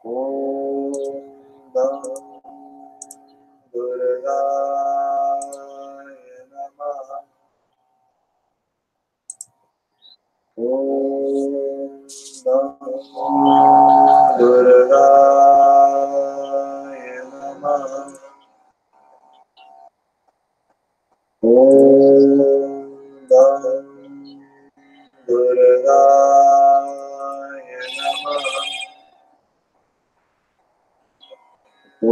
Om Nam Durgaya Namaha. Om Nam Durgaya Namaha. Om Nam Durgaya Namaha. Om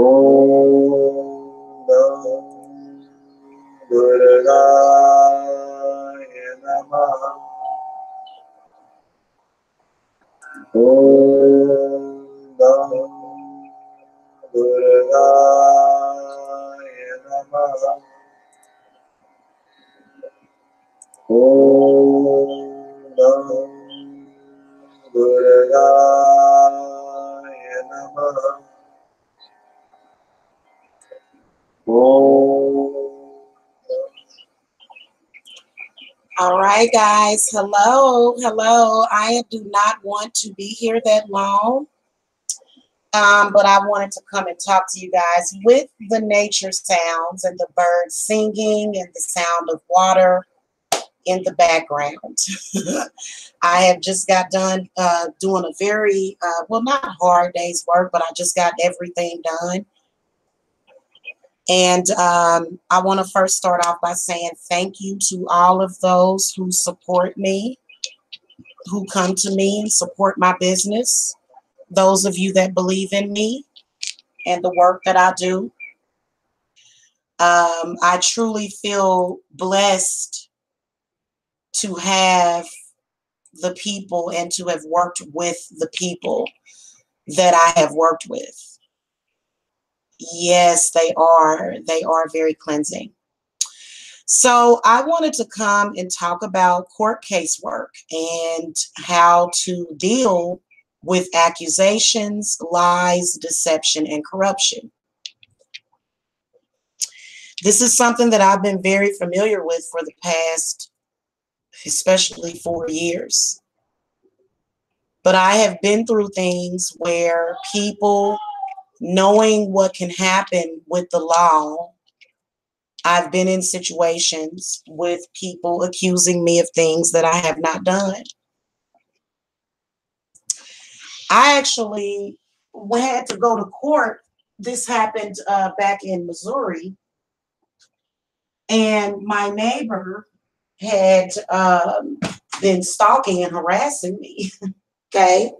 Nam Durgaya Namaha. Om Nam Durgaya Namaha. Om Nam Durgaya Namaha. All right, guys. Hello. I do not want to be here that long, but I wanted to come and talk to you guys with the nature sounds and the birds singing and the sound of water in the background. I have just got done doing a very, well, not hard day's work, but I just got everything done. And I want to first start off by saying thank you to all of those who support me, who come to me and support my business. Those of you that believe in me and the work that I do. I truly feel blessed to have the people and to have worked with the people that I have worked with. Yes, they are very cleansing. So I wanted to come and talk about court casework and how to deal with accusations, lies, deception, and corruption. This is something that I've been very familiar with for the past, especially 4 years. But I have been through things where people, knowing what can happen with the law, I've been in situations with people accusing me of things that I have not done. I actually had to go to court. This happened back in Missouri. And my neighbor had been stalking and harassing me. Okay.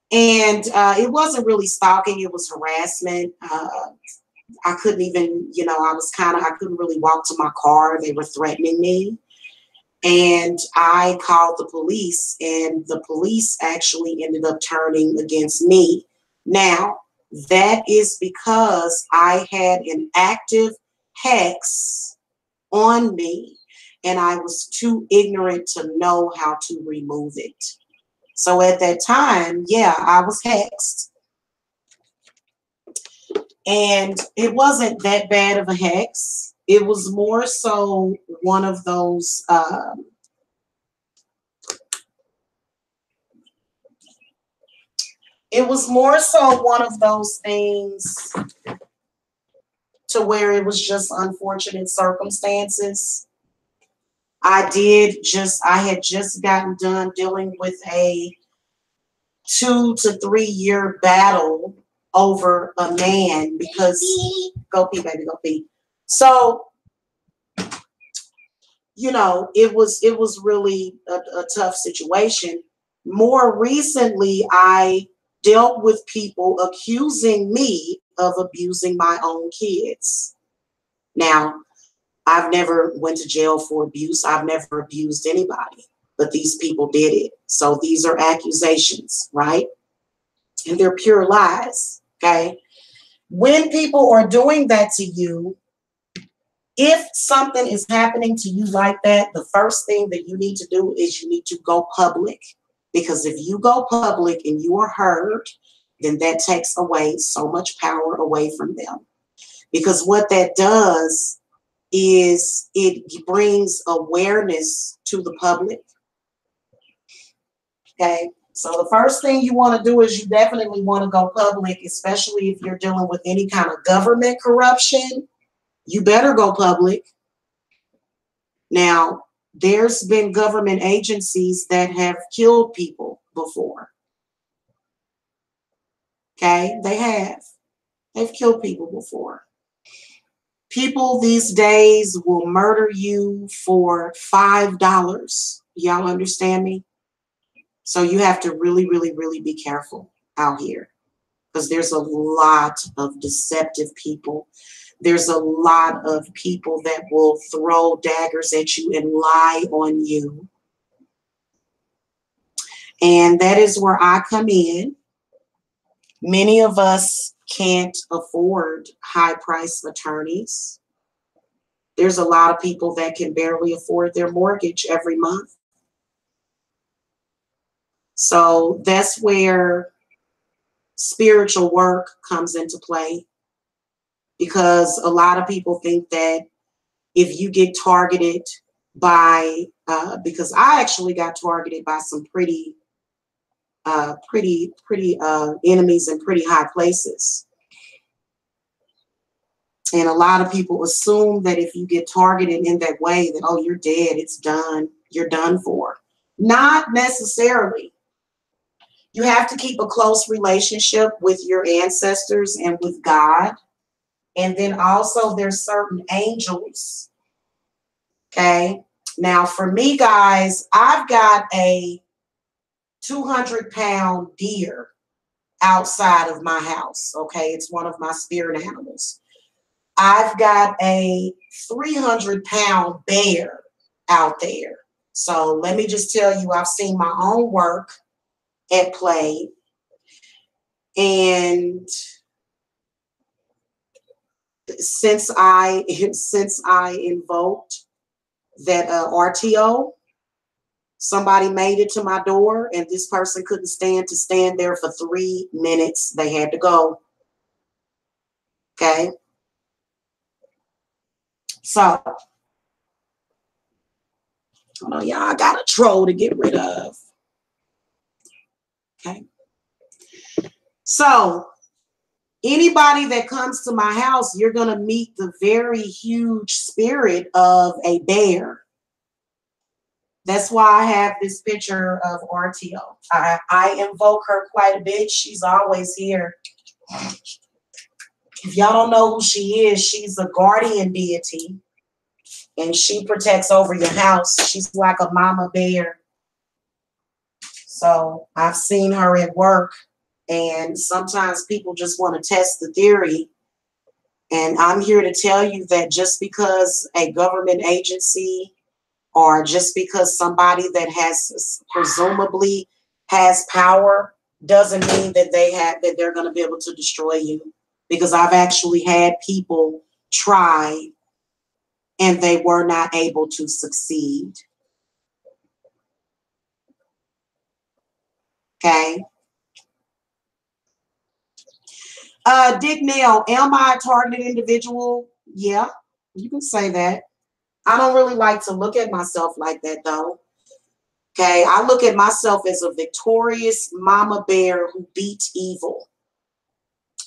And it wasn't really stalking, it was harassment. I couldn't even, I couldn't really walk to my car. They were threatening me. And I called the police, and the police actually ended up turning against me. Now, that is because I had an active hex on me, and I was too ignorant to know how to remove it. So at that time, yeah, I was hexed. And it wasn't that bad of a hex. It was more so one of those things to where it was just unfortunate circumstances. I had just gotten done dealing with a 2 to 3 year battle over a man because go pee, baby, go pee. So, it was really a tough situation. More recently, I dealt with people accusing me of abusing my own kids. Now, I've never went to jail for abuse. I've never abused anybody, but these people did it. So these are accusations, right? And they're pure lies, okay? When people are doing that to you, if something is happening to you like that, the first thing that you need to do is you need to go public. Because if you go public and you are heard, then that takes away so much power away from them. Because what that does is it brings awareness to the public. Okay, So the first thing you want to do is you definitely want to go public, especially if you're dealing with any kind of government corruption. You better go public. Now, there's been government agencies that have killed people before. Okay, they have. They've killed people before. People these days will murder you for $5. Y'all understand me? So you have to really, really, really be careful out here because there's a lot of deceptive people. There's a lot of people that will throw daggers at you and lie on you. And that is where I come in. Many of us can't afford high-priced attorneys. There's a lot of people that can barely afford their mortgage every month. So that's where spiritual work comes into play, because a lot of people think that if you get targeted by, because I actually got targeted by some pretty enemies in pretty high places. And a lot of people assume that if you get targeted in that way, that, oh, you're dead, it's done, you're done for. Not necessarily. You have to keep a close relationship with your ancestors and with God. And then also there's certain angels. Okay. Now for me, guys, I've got a 200-pound deer outside of my house. Okay. It's one of my spirit animals. I've got a 300-pound bear out there. So let me just tell you, I've seen my own work at play. And since I invoked that RTO, somebody made it to my door, and this person couldn't stand there for 3 minutes. They had to go. Okay. So, oh yeah, I got a troll to get rid of. Okay. So, anybody that comes to my house, you're going to meet the very huge spirit of a bear. That's why I have this picture of RTO. I invoke her quite a bit. She's always here. If y'all don't know who she is, she's a guardian deity. And she protects over your house. She's like a mama bear. So I've seen her at work. And sometimes people just want to test the theory. And I'm here to tell you that just because a government agency or just because somebody that has presumably has power doesn't mean that they're going to be able to destroy you. Because I've actually had people try and they were not able to succeed. Okay. Dick Nail, am I a targeted individual? Yeah, you can say that. I don't really like to look at myself like that, though. Okay, I look at myself as a victorious mama bear who beats evil.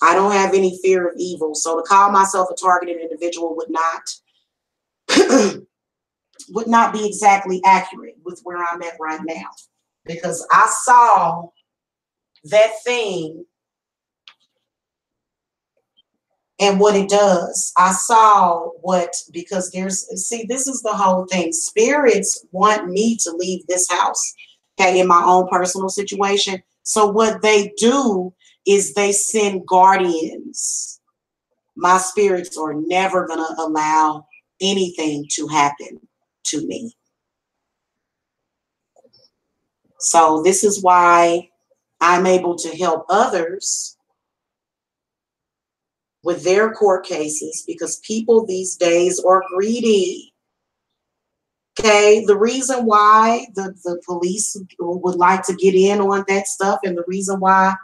I don't have any fear of evil. So to call myself a targeted individual would not be exactly accurate with where I'm at right now. Because I saw that thing and what it does. I saw because this is the whole thing. Spirits want me to leave this house, okay, in my own personal situation. So what they do is they send guardians. My spirits are never going to allow anything to happen to me. So this is why I'm able to help others with their court cases, because people these days are greedy. Okay, the reason why the police would like to get in on that stuff, and the reason why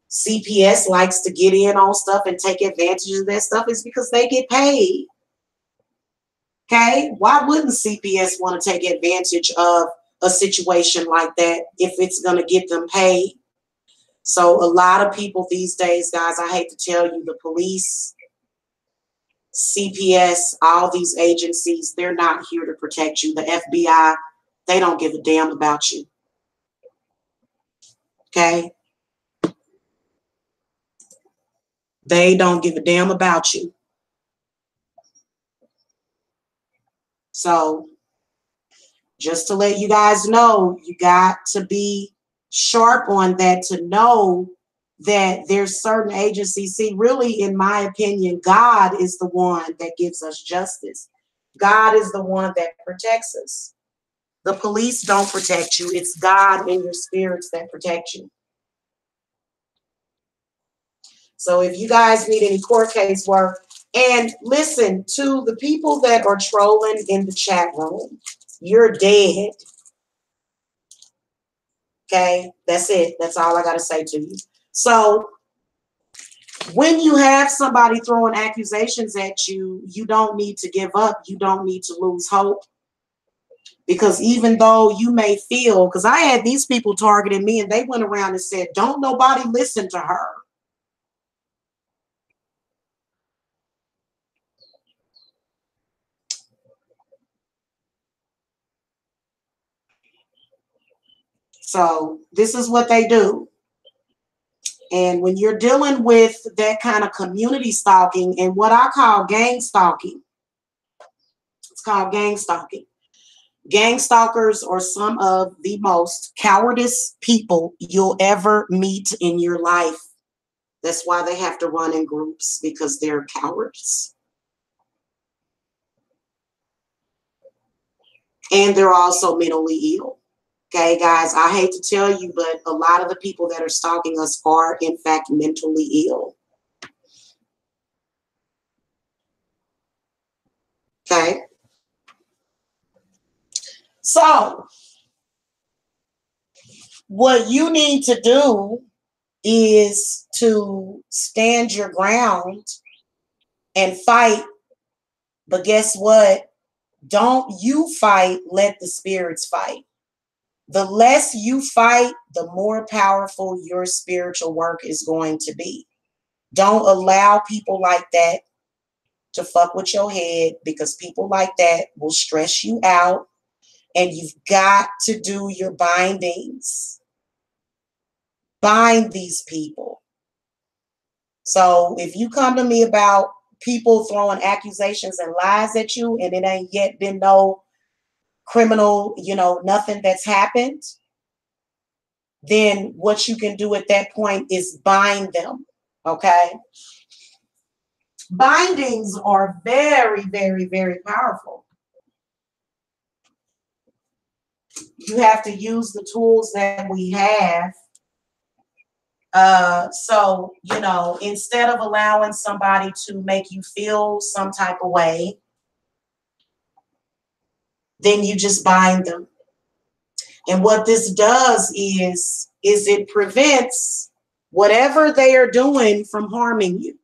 CPS likes to get in on stuff and take advantage of that stuff is because they get paid. Okay, why wouldn't CPS want to take advantage of a situation like that if it's going to get them paid. So a lot of people these days, guys, I hate to tell you, the police, CPS, all these agencies, they're not here to protect you. The FBI, they don't give a damn about you. Okay? They don't give a damn about you. So just to let you guys know, you got to be sharp on that to know that there's certain agencies. See, really, in my opinion, God is the one that gives us justice. God is the one that protects us. The police don't protect you. It's God and your spirits that protect you. So if you guys need any court case work, and listen to the people that are trolling in the chat room, you're dead. Okay, that's it. That's all I got to say to you. So when you have somebody throwing accusations at you, you don't need to give up. You don't need to lose hope. Because even though you may feel, because I had these people targeting me and they went around and said, don't nobody listen to her. So this is what they do. And when you're dealing with that kind of community stalking and what I call gang stalking, it's called gang stalking. Gang stalkers are some of the most cowardice people you'll ever meet in your life. That's why they have to run in groups, because they're cowards. And they're also mentally ill. Okay, guys, I hate to tell you, but a lot of the people that are stalking us are, in fact, mentally ill. Okay. So what you need to do is to stand your ground and fight. But guess what? Don't you fight, let the spirits fight. The less you fight, the more powerful your spiritual work is going to be. Don't allow people like that to fuck with your head, because people like that will stress you out, and you've got to do your bindings. Bind these people. So if you come to me about people throwing accusations and lies at you and it ain't yet been no criminal, nothing that's happened, then what you can do at that point is bind them. Okay? Bindings are very, very, very powerful. You have to use the tools that we have. So, instead of allowing somebody to make you feel some type of way, then you just bind them. And what this does is it prevents whatever they are doing from harming you.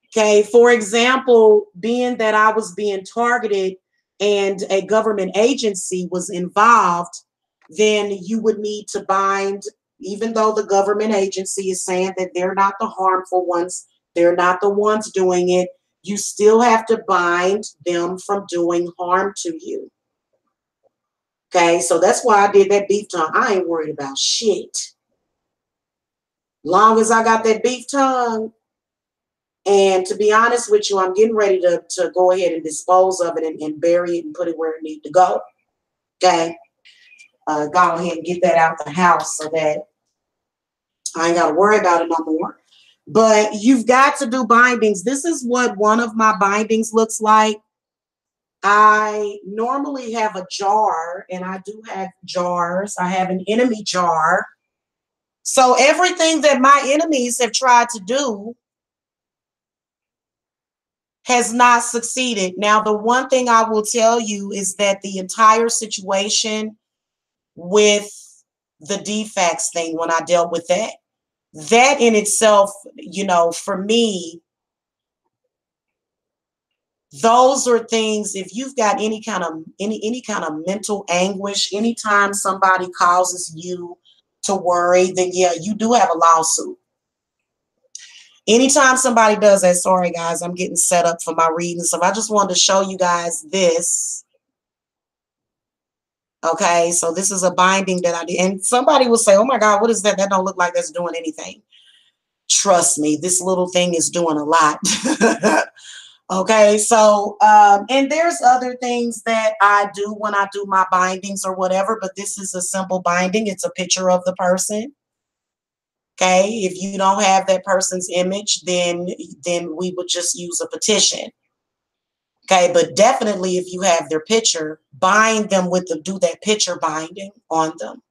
Okay, for example, being that I was being targeted and a government agency was involved, then you would need to bind, even though the government agency is saying that they're not the harmful ones, they're not the ones doing it, you still have to bind them from doing harm to you. Okay, so that's why I did that beef tongue. I ain't worried about shit. Long as I got that beef tongue, and to be honest with you, I'm getting ready to go ahead and dispose of it and bury it and put it where it needs to go. Okay, go ahead and get that out the house so that I ain't got to worry about it no more. But you've got to do bindings. This is what one of my bindings looks like. I normally have a jar, and I do have jars. I have an enemy jar. So everything that my enemies have tried to do has not succeeded. Now, the one thing I will tell you is that the entire situation with the defects thing, when I dealt with that in itself, for me, Those are things, if you've got any kind of mental anguish, anytime somebody causes you to worry, then yeah, you do have a lawsuit. Anytime somebody does that, sorry guys, I'm getting set up for my reading. So I just wanted to show you guys this. Okay, so this is a binding that I did. And somebody will say, oh my God, what is that? That don't look like that's doing anything. Trust me, this little thing is doing a lot. Okay, so, and there's other things that I do when I do my bindings or whatever, but this is a simple binding. It's a picture of the person. Okay, if you don't have that person's image, then we would just use a petition. Okay, but definitely if you have their picture, bind them with do that picture binding on them.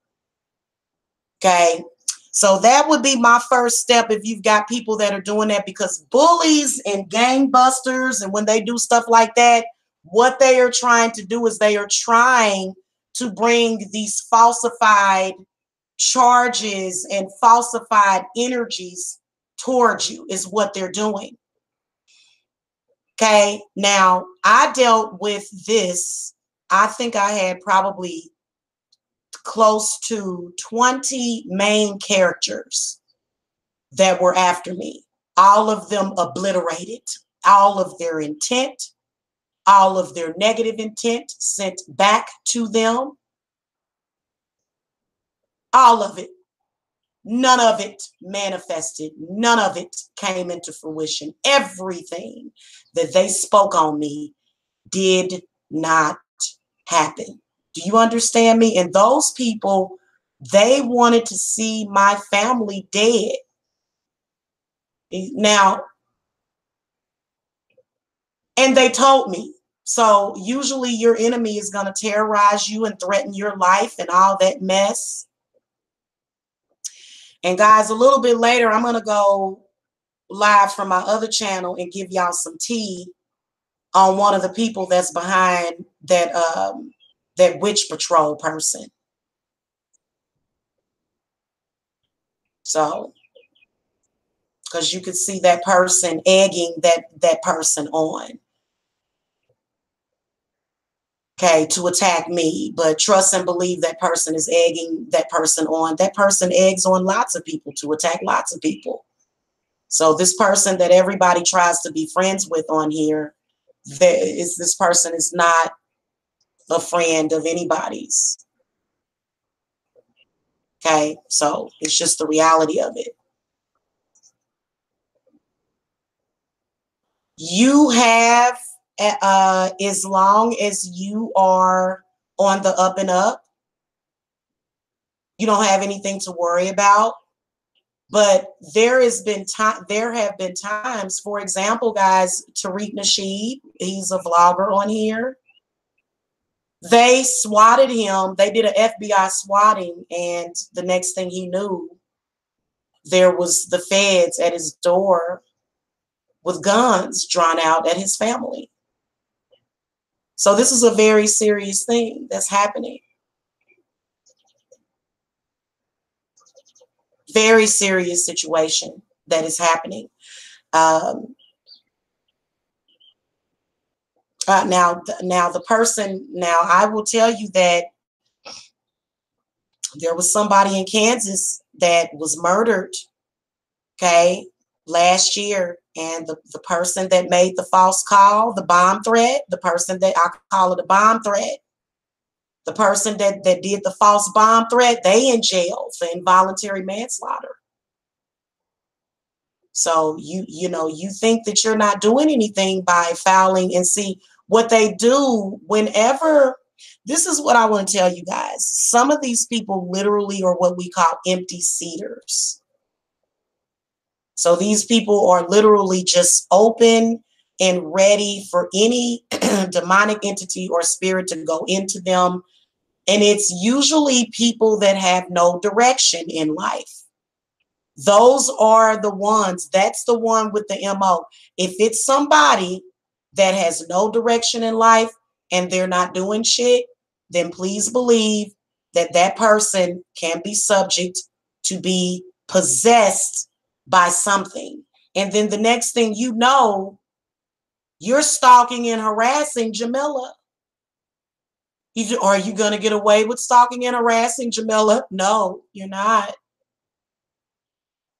Okay, so that would be my first step if you've got people that are doing that, because bullies and gangbusters, and when they do stuff like that, what they are trying to do is they are trying to bring these falsified charges and falsified energies towards you is what they're doing. Okay, now I dealt with this. I think I had probably close to 20 main characters that were after me. All of them obliterated, all of their intent, all of their negative intent sent back to them. All of it. None of it manifested. None of it came into fruition. Everything that they spoke on me did not happen. Do you understand me? And those people, they wanted to see my family dead. Now, and they told me. So usually your enemy is going to terrorize you and threaten your life and all that mess. And guys, a little bit later, I'm going to go live from my other channel and give y'all some tea on one of the people that's behind that that witch patrol person. So, because you could see that person egging that person on, okay, to attack me. But trust and believe that person is egging that person on. That person eggs on lots of people to attack lots of people. So this person that everybody tries to be friends with on here, this person is not a friend of anybody's. Okay, so it's just the reality of it. You have, as long as you are on the up and up, you don't have anything to worry about. But there have been times, for example, guys, Tariq Nasheed, he's a vlogger on here. They swatted him. They did an FBI swatting, and the next thing he knew, there was the feds at his door with guns drawn out at his family. So this is a very serious thing that's happening. Very serious situation that is happening. Now the person, now I will tell you that there was somebody in Kansas that was murdered, okay, last year. And the person that made the false call, the bomb threat, the person that I call it a bomb threat, the person that did the false bomb threat, they in jail for involuntary manslaughter. So you know, you think that you're not doing anything by filing, and see what they do whenever. This is what I want to tell you guys. Some of these people literally are what we call empty seaters. So these people are literally just open and ready for any demonic entity or spirit to go into them. And it's usually people that have no direction in life. Those are the ones, that's the one with the MO. If it's somebody that has no direction in life and they're not doing shit, then please believe that that person can be subject to be possessed by something. And then the next thing you know, You're stalking and harassing Jamila. Are you going to get away with stalking and harassing Jamila? No, you're not.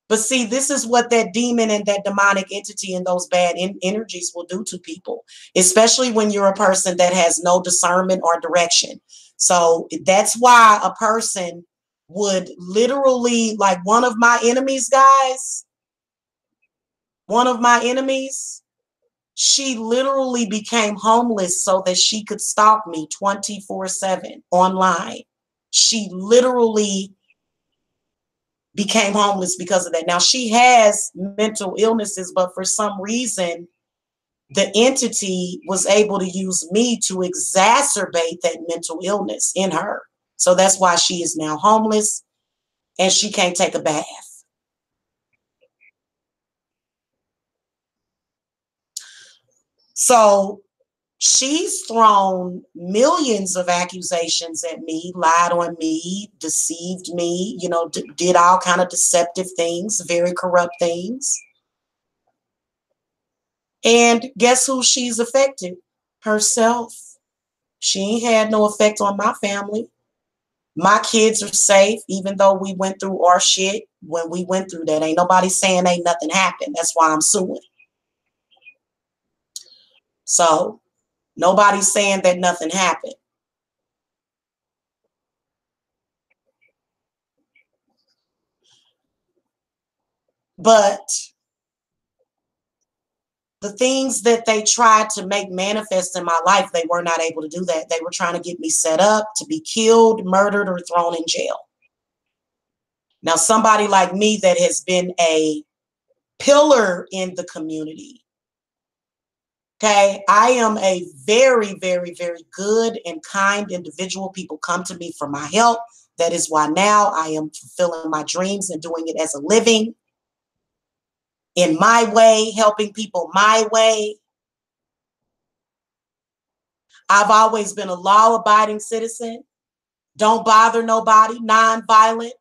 But see, this is what that demon and that demonic entity and those bad energies will do to people, especially when you're a person that has no discernment or direction. So that's why a person would literally, like one of my enemies, guys, one of my enemies, she literally became homeless so that she could stalk me 24/7 online. She literally became homeless because of that. Now, she has mental illnesses, but for some reason, the entity was able to use me to exacerbate that mental illness in her. So that's why she is now homeless and she can't take a bath. So she's thrown millions of accusations at me, lied on me, deceived me, you know, did all kind of deceptive things, very corrupt things. And guess who she's affected? Herself. She ain't had no effect on my family. My kids are safe, even though we went through our shit when we went through that. Ain't nobody saying ain't nothing happened. That's why I'm suing. So nobody's saying that nothing happened. But the things that they tried to make manifest in my life, they were not able to do that. They were trying to get me set up to be killed, murdered, or thrown in jail. Now, somebody like me that has been a pillar in the community, okay, I am a very, very, very good and kind individual. People come to me for my help. That is why now I am fulfilling my dreams and doing it as a living in my way, helping people my way. I've always been a law-abiding citizen. Don't bother nobody, non-violent.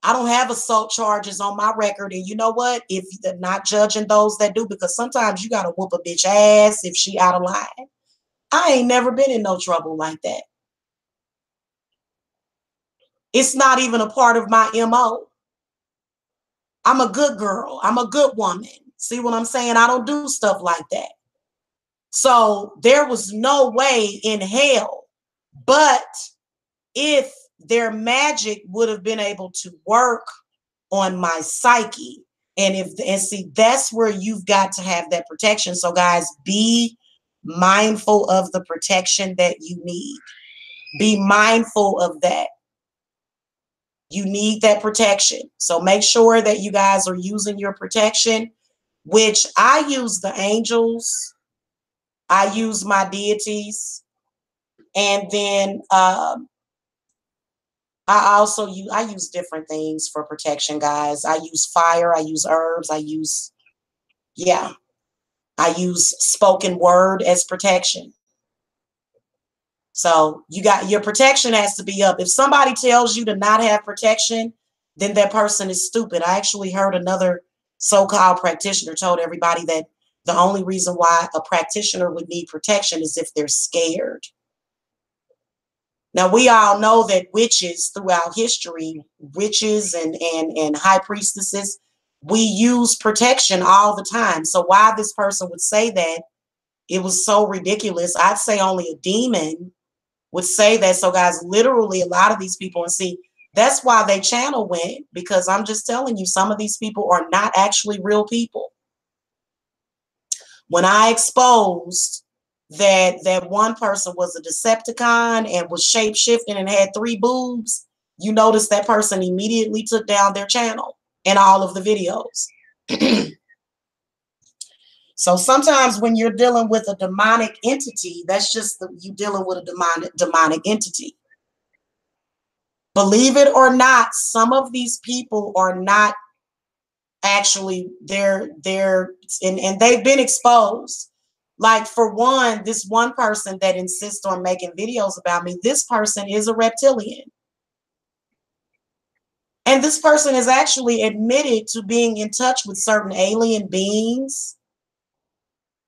I don't have assault charges on my record. And you know what? If they're not judging those that do, because sometimes you got to whoop a bitch ass if she out of line. I ain't never been in no trouble like that. It's not even a part of my MO. I'm a good girl. I'm a good woman. See what I'm saying? I don't do stuff like that. So there was no way in hell. But if their magic would have been able to work on my psyche, and see, that's where you've got to have that protection. So guys, be mindful of the protection that you need. Be mindful of that. You need that protection. So make sure that you guys are using your protection, which I use the angels. I use my deities. And then I use different things for protection, guys. I use fire. I use herbs. I use spoken word as protection. So you got your protection has to be up. If somebody tells you to not have protection, then that person is stupid. I actually heard another so-called practitioner told everybody that the only reason why a practitioner would need protection is if they're scared. Now, we all know that witches throughout history, witches and high priestesses, we use protection all the time. So why this person would say that, it was so ridiculous. I'd say only a demon would say that. So guys, literally a lot of these people, and see, that's why they channel went, because I'm just telling you, some of these people are not actually real people. When I exposed that one person was a Decepticon and was shape-shifting and had 3 boobs, you notice that person immediately took down their channel and all of the videos. So sometimes when you're dealing with a demonic entity, that's just you dealing with a demonic entity. Believe it or not, some of these people are not actually they're and they've been exposed. Like, for one, this one person that insists on making videos about me, this person is a reptilian. And this person has actually admitted to being in touch with certain alien beings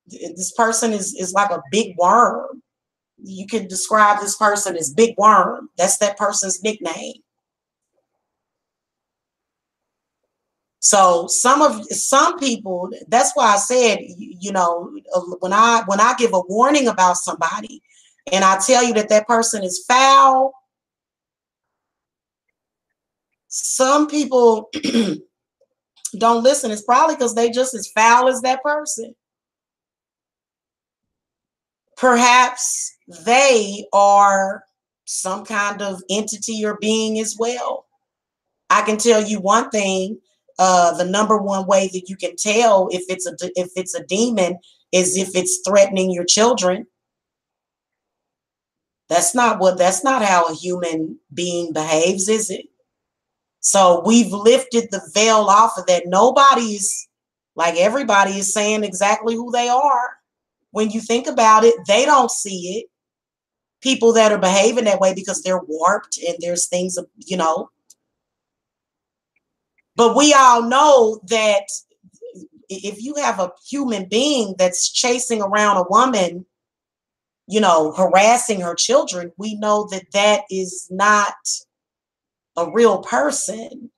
This person is like a big worm. You can describe this person as big worm. That's that person's nickname. So some people, that's why I said, you know, when I give a warning about somebody and I tell you that that person is foul, some people don't listen. It's probably because they just as foul as that person. Perhaps they are some kind of entity or being as well. I can tell you one thing. The number one way that you can tell if it's a demon is if it's threatening your children. That's not how a human being behaves, is it? So we've lifted the veil off of that. Nobody's, like, everybody is saying exactly who they are. When you think about it, they don't see it. People that are behaving that way because they're warped and there's things, you know. But we all know that if you have a human being that's chasing around a woman, you know, harassing her children, we know that that is not a real person.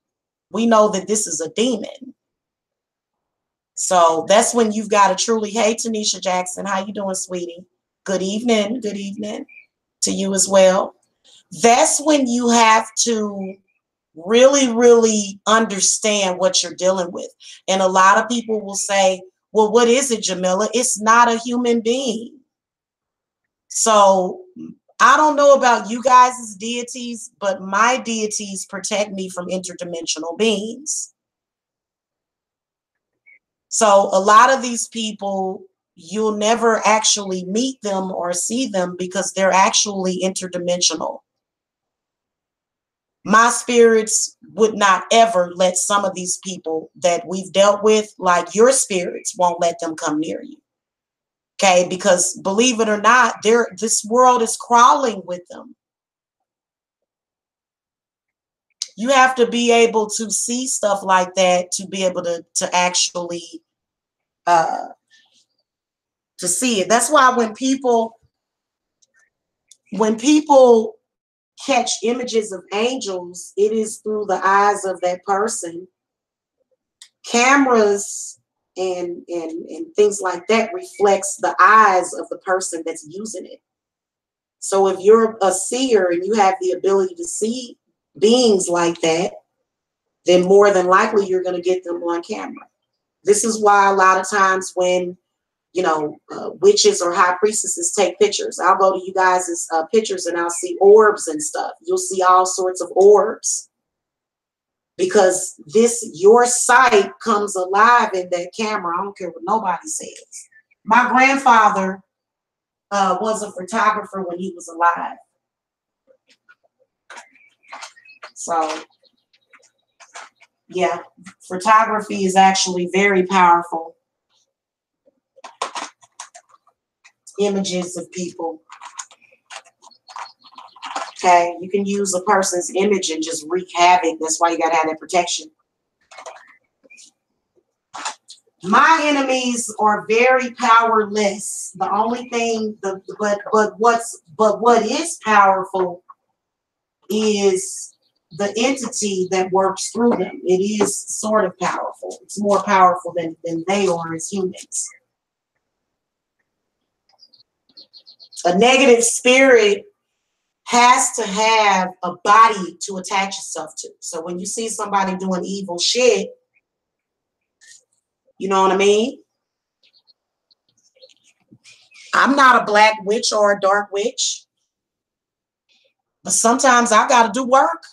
We know that this is a demon. So that's when you've got to truly, hey, Tanisha Jackson, how you doing, sweetie? Good evening to you as well. That's when you have to really, really understand what you're dealing with. And a lot of people will say, well, what is it, Jamila? It's not a human being. So I don't know about you guys' deities, but my deities protect me from interdimensional beings. So a lot of these people, you'll never actually meet them or see them because they're actually interdimensional. My spirits would not ever let some of these people that we've dealt with, like your spirits, won't let them come near you. Okay, because believe it or not, this world is crawling with them. You have to be able to see stuff like that to be able to actually to see it. That's why when people catch images of angels, it is through the eyes of that person. Cameras and things like that reflects the eyes of the person that's using it. So if you're a seer and you have the ability to see beings like that, then more than likely you're going to get them on camera. This is why a lot of times when, you know, witches or high priestesses take pictures, I'll go to you guys' pictures and I'll see orbs and stuff. You'll see all sorts of orbs because your sight comes alive in that camera. I don't care what nobody says. My grandfather was a photographer when he was alive. So, yeah, photography is actually very powerful. Images of people. Okay, you can use a person's image and just wreak havoc. That's why you gotta have that protection. My enemies are very powerless. The only thing, but what is powerful is the entity that works through them. It is sort of powerful. It's more powerful than they are as humans. A negative spirit has to have a body to attach itself to. So when you see somebody doing evil shit, you know what I mean? I'm not a black witch or a dark witch, but sometimes I got to do work.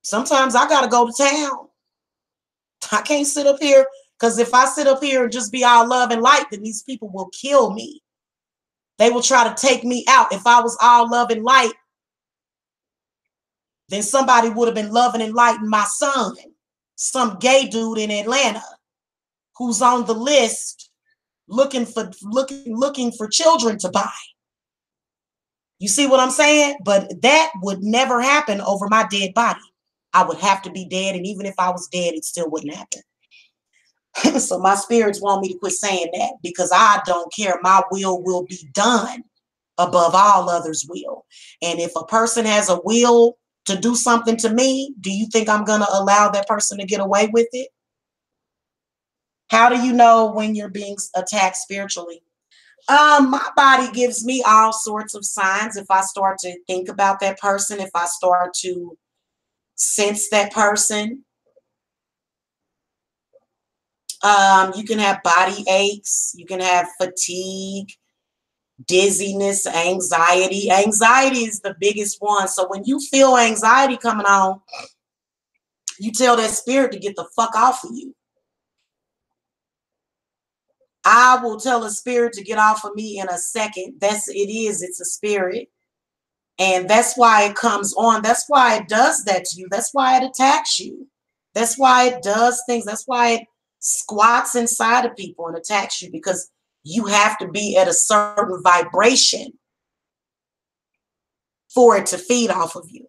Sometimes I got to go to town. I can't sit up here, because if I sit up here and just be all love and light, then these people will kill me. They will try to take me out. If I was all love and light, then somebody would have been loving and lighting my son, some gay dude in Atlanta who's on the list looking for children to buy. You see what I'm saying? But that would never happen over my dead body. I would have to be dead, and even if I was dead, it still wouldn't happen. So my spirits want me to quit saying that because I don't care. My will be done above all others' will. And if a person has a will to do something to me, do you think I'm going to allow that person to get away with it? How do you know when you're being attacked spiritually? My body gives me all sorts of signs. If I start to think about that person, if I start to sense that person, you can have body aches, you can have fatigue, dizziness, anxiety. Anxiety is the biggest one. So when you feel anxiety coming on, you tell that spirit to get the fuck off of you. I will tell a spirit to get off of me in a second. It's a spirit. And that's why it comes on. That's why it does that to you. That's why it attacks you. That's why it does things. That's why it squats inside of people and attacks you, because you have to be at a certain vibration for it to feed off of you.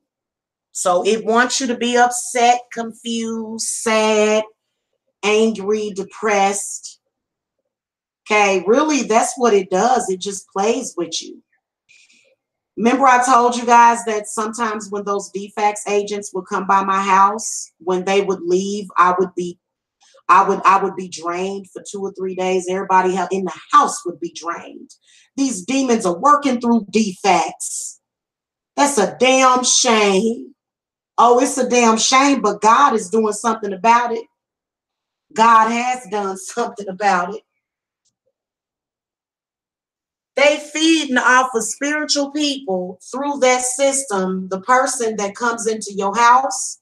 So it wants you to be upset, confused, sad, angry, depressed. Okay, really, that's what it does. It just plays with you. Remember I told you guys that sometimes when those defects agents would come by my house, when they would leave, I would be drained for 2 or 3 days. Everybody in the house would be drained. These demons are working through defects. That's a damn shame. Oh, it's a damn shame, but God is doing something about it. God has done something about it. They feeding off of spiritual people through that system. The person that comes into your house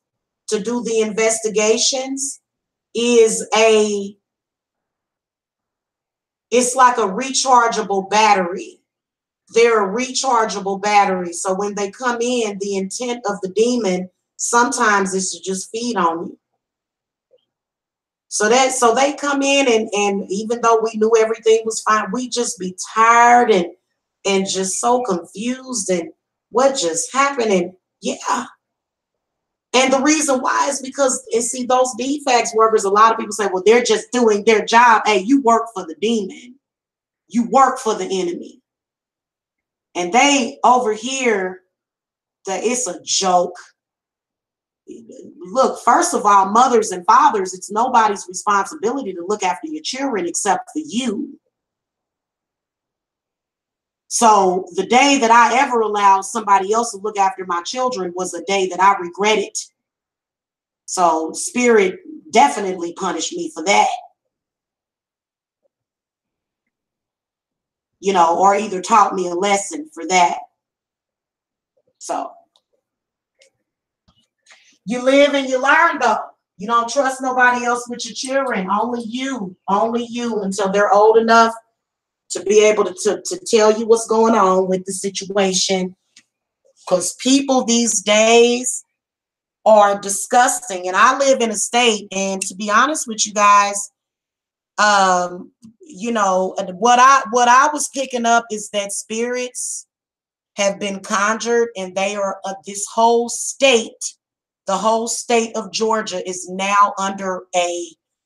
to do the investigations it's like a rechargeable battery. They're a rechargeable battery. So when they come in, the intent of the demon sometimes is to just feed on you. So they come in and even though we knew everything was fine, we just be tired and just so confused and what just happened. And yeah. And the reason why is because, and see, those defects workers, a lot of people say, well, they're just doing their job. Hey, you work for the demon. You work for the enemy. And they over here, that it's a joke. Look, first of all, mothers and fathers, it's nobody's responsibility to look after your children except for you. So the day that I ever allowed somebody else to look after my children was a day that I regretted. So spirit definitely punished me for that. You know, or either taught me a lesson for that. So you live and you learn though. You don't trust nobody else with your children. Only you until they're old enough to be able to tell you what's going on with the situation. Because people these days are disgusting. And I live in a state, and to be honest with you guys, you know, what I was picking up is that spirits have been conjured, and they are this whole state, the whole state of Georgia is now under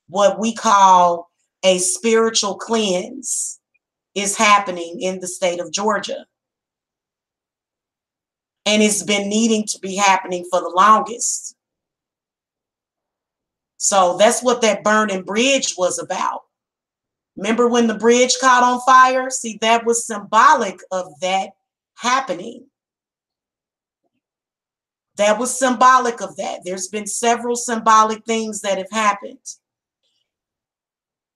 what we call a spiritual cleanse is happening in the state of Georgia. And it's been needing to be happening for the longest. So that's what that burning bridge was about. Remember when the bridge caught on fire? See, that was symbolic of that happening. That was symbolic of that. There's been several symbolic things that have happened.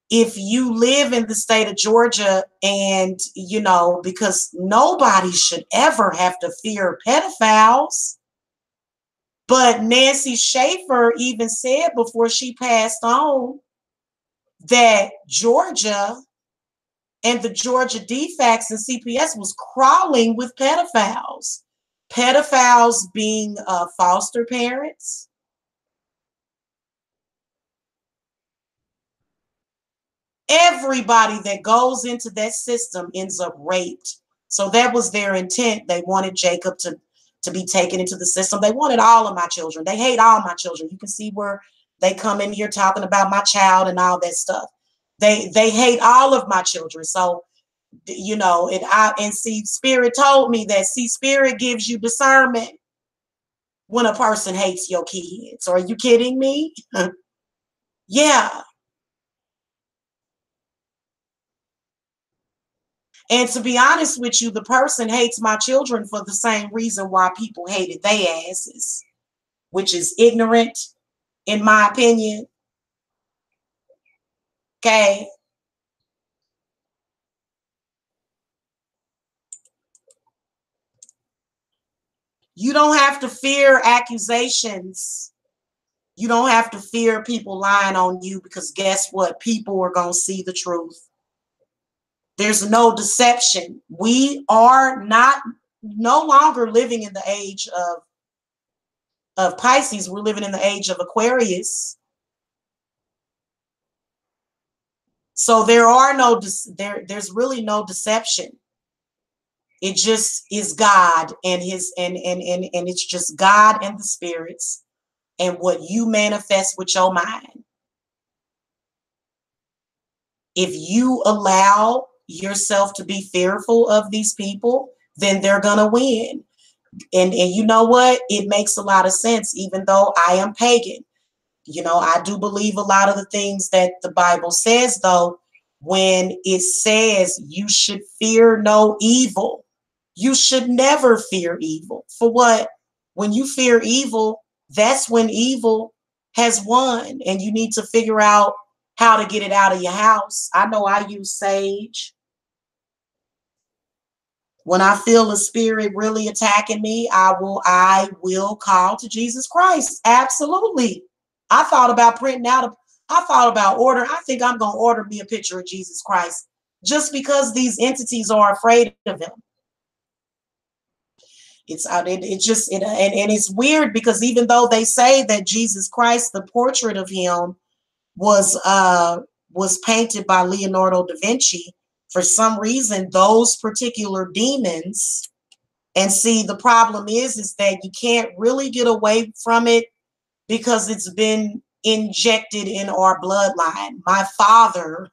If you live in the state of Georgia and, you know, because nobody should ever have to fear pedophiles. But Nancy Schaefer even said before she passed on that Georgia and the Georgia DFACS and CPS was crawling with pedophiles. Pedophiles being foster parents. Everybody that goes into that system ends up raped. So that was their intent. They wanted Jacob to be taken into the system. They wanted all of my children. They hate all my children. You can see where They come in here talking about my child and all that stuff. They hate all of my children. So, you know, and see, Spirit told me that, see, Spirit gives you discernment when a person hates your kids. Are you kidding me? Yeah. And to be honest with you, the person hates my children for the same reason why people hated their asses, which is ignorant, in my opinion. Okay. You don't have to fear accusations. You don't have to fear people lying on you, because guess what? People are going to see the truth. There's no deception. We are no longer living in the age of Pisces. We're living in the age of Aquarius. So there's really no deception. It just is God and it's just God and the spirits and what you manifest with your mind. If you allow yourself to be fearful of these people, then they're going to win. And you know what? It makes a lot of sense, even though I am pagan. You know, I do believe a lot of the things that the Bible says, though, when it says you should fear no evil. You should never fear evil. For what? When you fear evil, that's when evil has won, and you need to figure out how to get it out of your house. I know I use sage. When I feel a spirit really attacking me, I will call to Jesus Christ. Absolutely. I thought about ordering. I think I'm going to order me a picture of Jesus Christ, just because these entities are afraid of him. And it's weird, because even though they say that Jesus Christ, the portrait of him was painted by Leonardo da Vinci, for some reason those particular demons, and see, the problem is that you can't really get away from it, because it's been injected in our bloodline. My father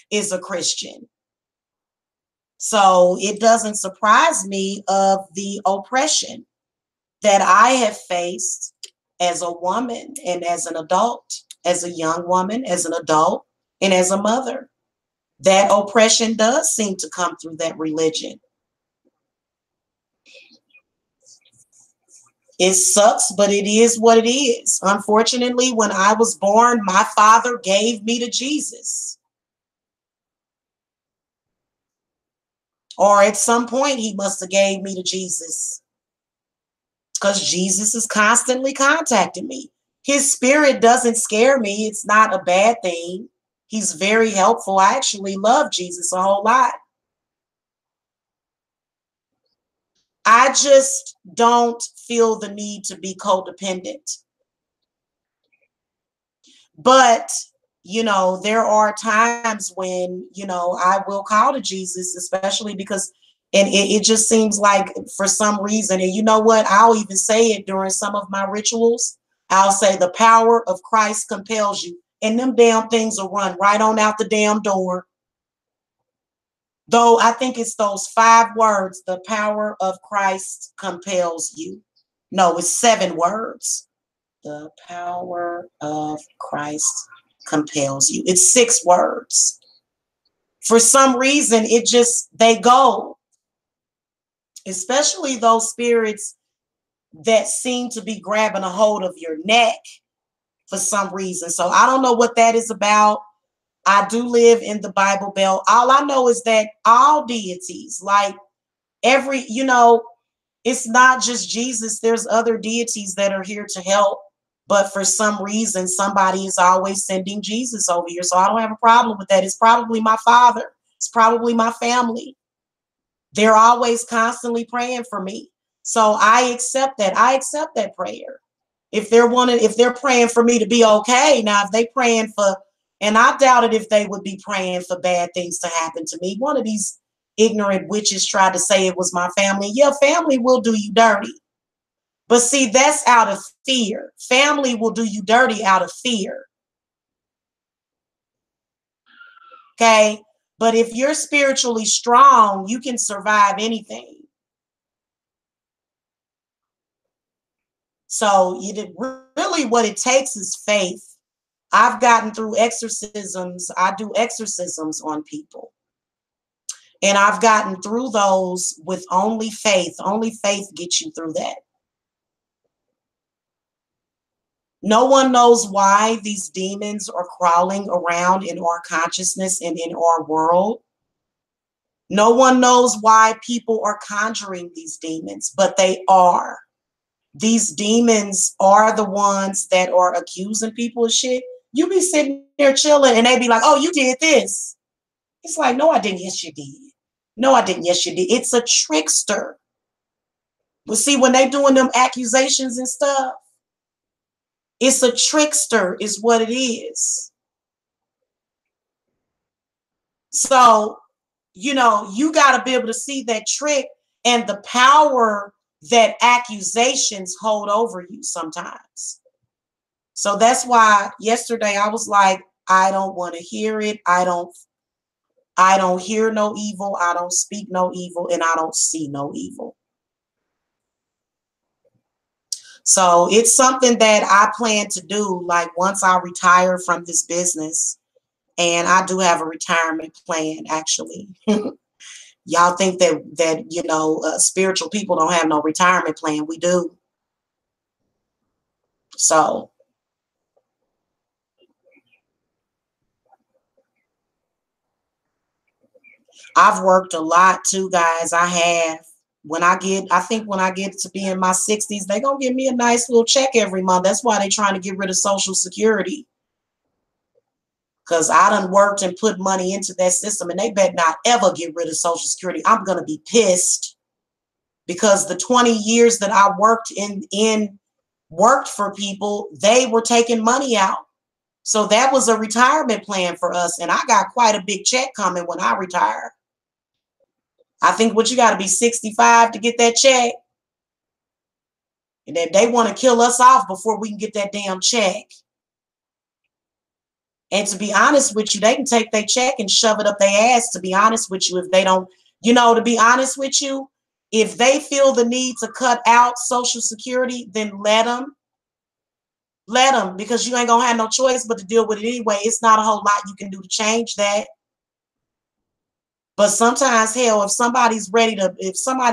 is a Christian. So it doesn't surprise me of the oppression that I have faced as a woman and as an adult, as a young woman, as an adult, and as a mother. That oppression does seem to come through that religion. It sucks, but it is what it is. Unfortunately, when I was born, my father gave me to Jesus. Or at some point, he must have gave me to Jesus, because Jesus is constantly contacting me. His spirit doesn't scare me. It's not a bad thing. He's very helpful. I actually love Jesus a whole lot. I just don't feel the need to be codependent. But, you know, there are times when, you know, I will call to Jesus, especially because, and it just seems like for some reason, and you know what, I'll even say it during some of my rituals. I'll say the power of Christ compels you. And them damn things will run right on out the damn door. Though I think it's those 5 words, the power of Christ compels you. No, it's 7 words. The power of Christ compels you. It's 6 words. For some reason, they go. Especially those spirits that seem to be grabbing a hold of your neck for some reason. So I don't know what that is about. I do live in the Bible Belt. All I know is that all deities, like you know, it's not just Jesus. There's other deities that are here to help. But for some reason, somebody is always sending Jesus over here. So I don't have a problem with that. It's probably my father. It's probably my family. They're always constantly praying for me. So I accept that. I accept that prayer. If they're praying for me to be okay. Now, if they praying for, and I doubted if they would be praying for bad things to happen to me. One of these ignorant witches tried to say it was my family. Yeah, family will do you dirty. But see, that's out of fear. Family will do you dirty out of fear. Okay? But if you're spiritually strong, you can survive anything. So really what it takes is faith. I've gotten through exorcisms. I do exorcisms on people. And I've gotten through those with only faith. Only faith gets you through that. No one knows why these demons are crawling around in our consciousness and in our world. No one knows why people are conjuring these demons, but they are. These demons are the ones that are accusing people of shit. You be sitting there chilling and they be like, oh, you did this. It's like, no, I didn't. Yes, you did. No, I didn't. Yes, you did. It's a trickster. But see, when they doing them accusations and stuff, it's a trickster is what it is. So, you know, you got to be able to see that trick and the power that accusations hold over you sometimes. So that's why yesterday I was like, I don't want to hear it. I don't hear no evil. I don't speak no evil, and I don't see no evil. So it's something that I plan to do, like once I retire from this business, and I do have a retirement plan, actually. Y'all think that you know, spiritual people don't have no retirement plan. We do. So I've worked a lot too, guys. I have. I think when I get to be in my 60s, they're going to give me a nice little check every month. That's why they're trying to get rid of Social Security. Because I done worked and put money into that system, and they better not ever get rid of Social Security. I'm going to be pissed because the 20 years that I worked for people, they were taking money out. So that was a retirement plan for us, and I got quite a big check coming when I retire. I think what you got to be 65 to get that check. And if they want to kill us off before we can get that damn check. And to be honest with you, they can take their check and shove it up their ass, to be honest with you, if they don't, you know, to be honest with you, if they feel the need to cut out Social Security, then let them. Let them, because you ain't going to have no choice but to deal with it anyway. It's not a whole lot you can do to change that. But sometimes, hell, if somebody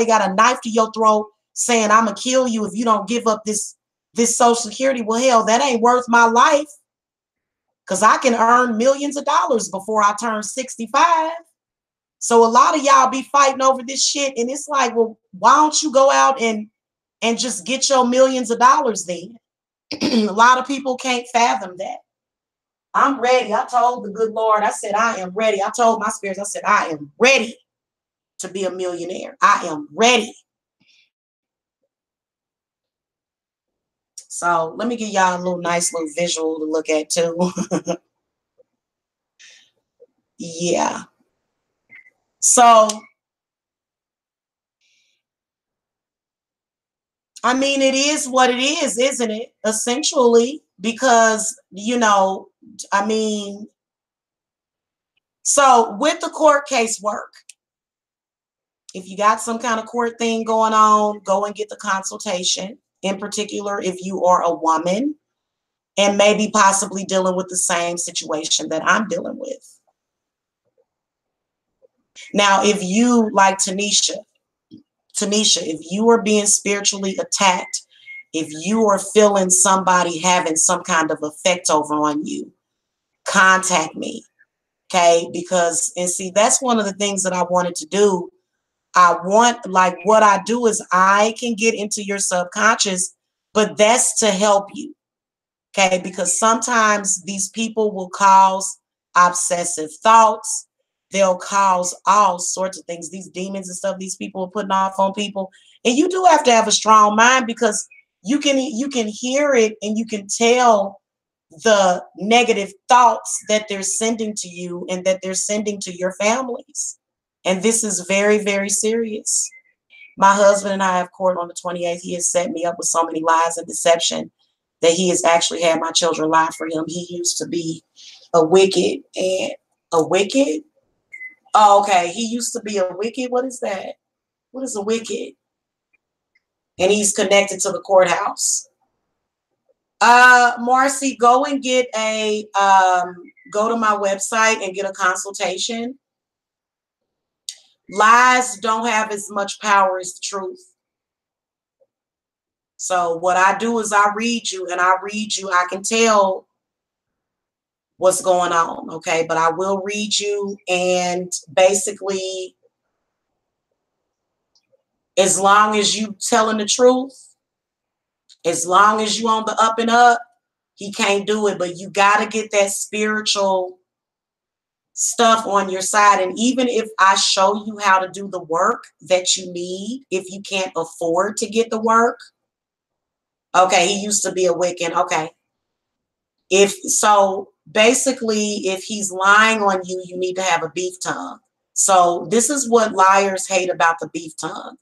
got a knife to your throat saying, I'm going to kill you if you don't give up this Social Security, well, hell, that ain't worth my life. Because I can earn millions of dollars before I turn 65. So a lot of y'all be fighting over this shit. And it's like, well, why don't you go out and just get your millions of dollars then? A lot of people can't fathom that. I'm ready. I told the good Lord, I said, I am ready. I told my spirits, I said, I am ready to be a millionaire. I am ready. So let me give y'all a nice little visual to look at too. Yeah. So, I mean, it is what it is, isn't it? Essentially, because, you know, I mean, so with the court casework, if you got some kind of court thing going on, go and get the consultation. In particular, if you are a woman and maybe possibly dealing with the same situation that I'm dealing with. Now, if you, like Tanisha, if you are being spiritually attacked, if you are feeling somebody having some kind of effect over on you, contact me. Okay? Because, and see, that's one of the things that I wanted to do. Like what I do is I can get into your subconscious, but that's to help you. Okay? Because sometimes these people will cause obsessive thoughts. They'll cause all sorts of things. These demons and stuff these people are putting off on people. And you do have to have a strong mind, because you can hear it and you can tell the negative thoughts that they're sending to you and that they're sending to your families. And this is very, very serious. My husband and I have court on the 28th. He has set me up with so many lies and deception that he has actually had my children lie for him. He used to be a wicked and a wicked. Oh, okay. He used to be a wicked. What is that? What is a wicked? And he's connected to the courthouse. Marcy, go and get a, go to my website and get a consultation. Lies don't have as much power as the truth. So what I do is I read you and I read you. I can tell what's going on. Okay. But I will read you, and basically, as long as you telling the truth, as long as you on the up and up, he can't do it. But you got to get that spiritual stuff on your side. And even if I show you how to do the work that you need, if you can't afford to get the work, okay, he used to be a Wiccan. Okay. If so, basically, if he's lying on you, you need to have a beef tongue. So this is what liars hate about the beef tongue.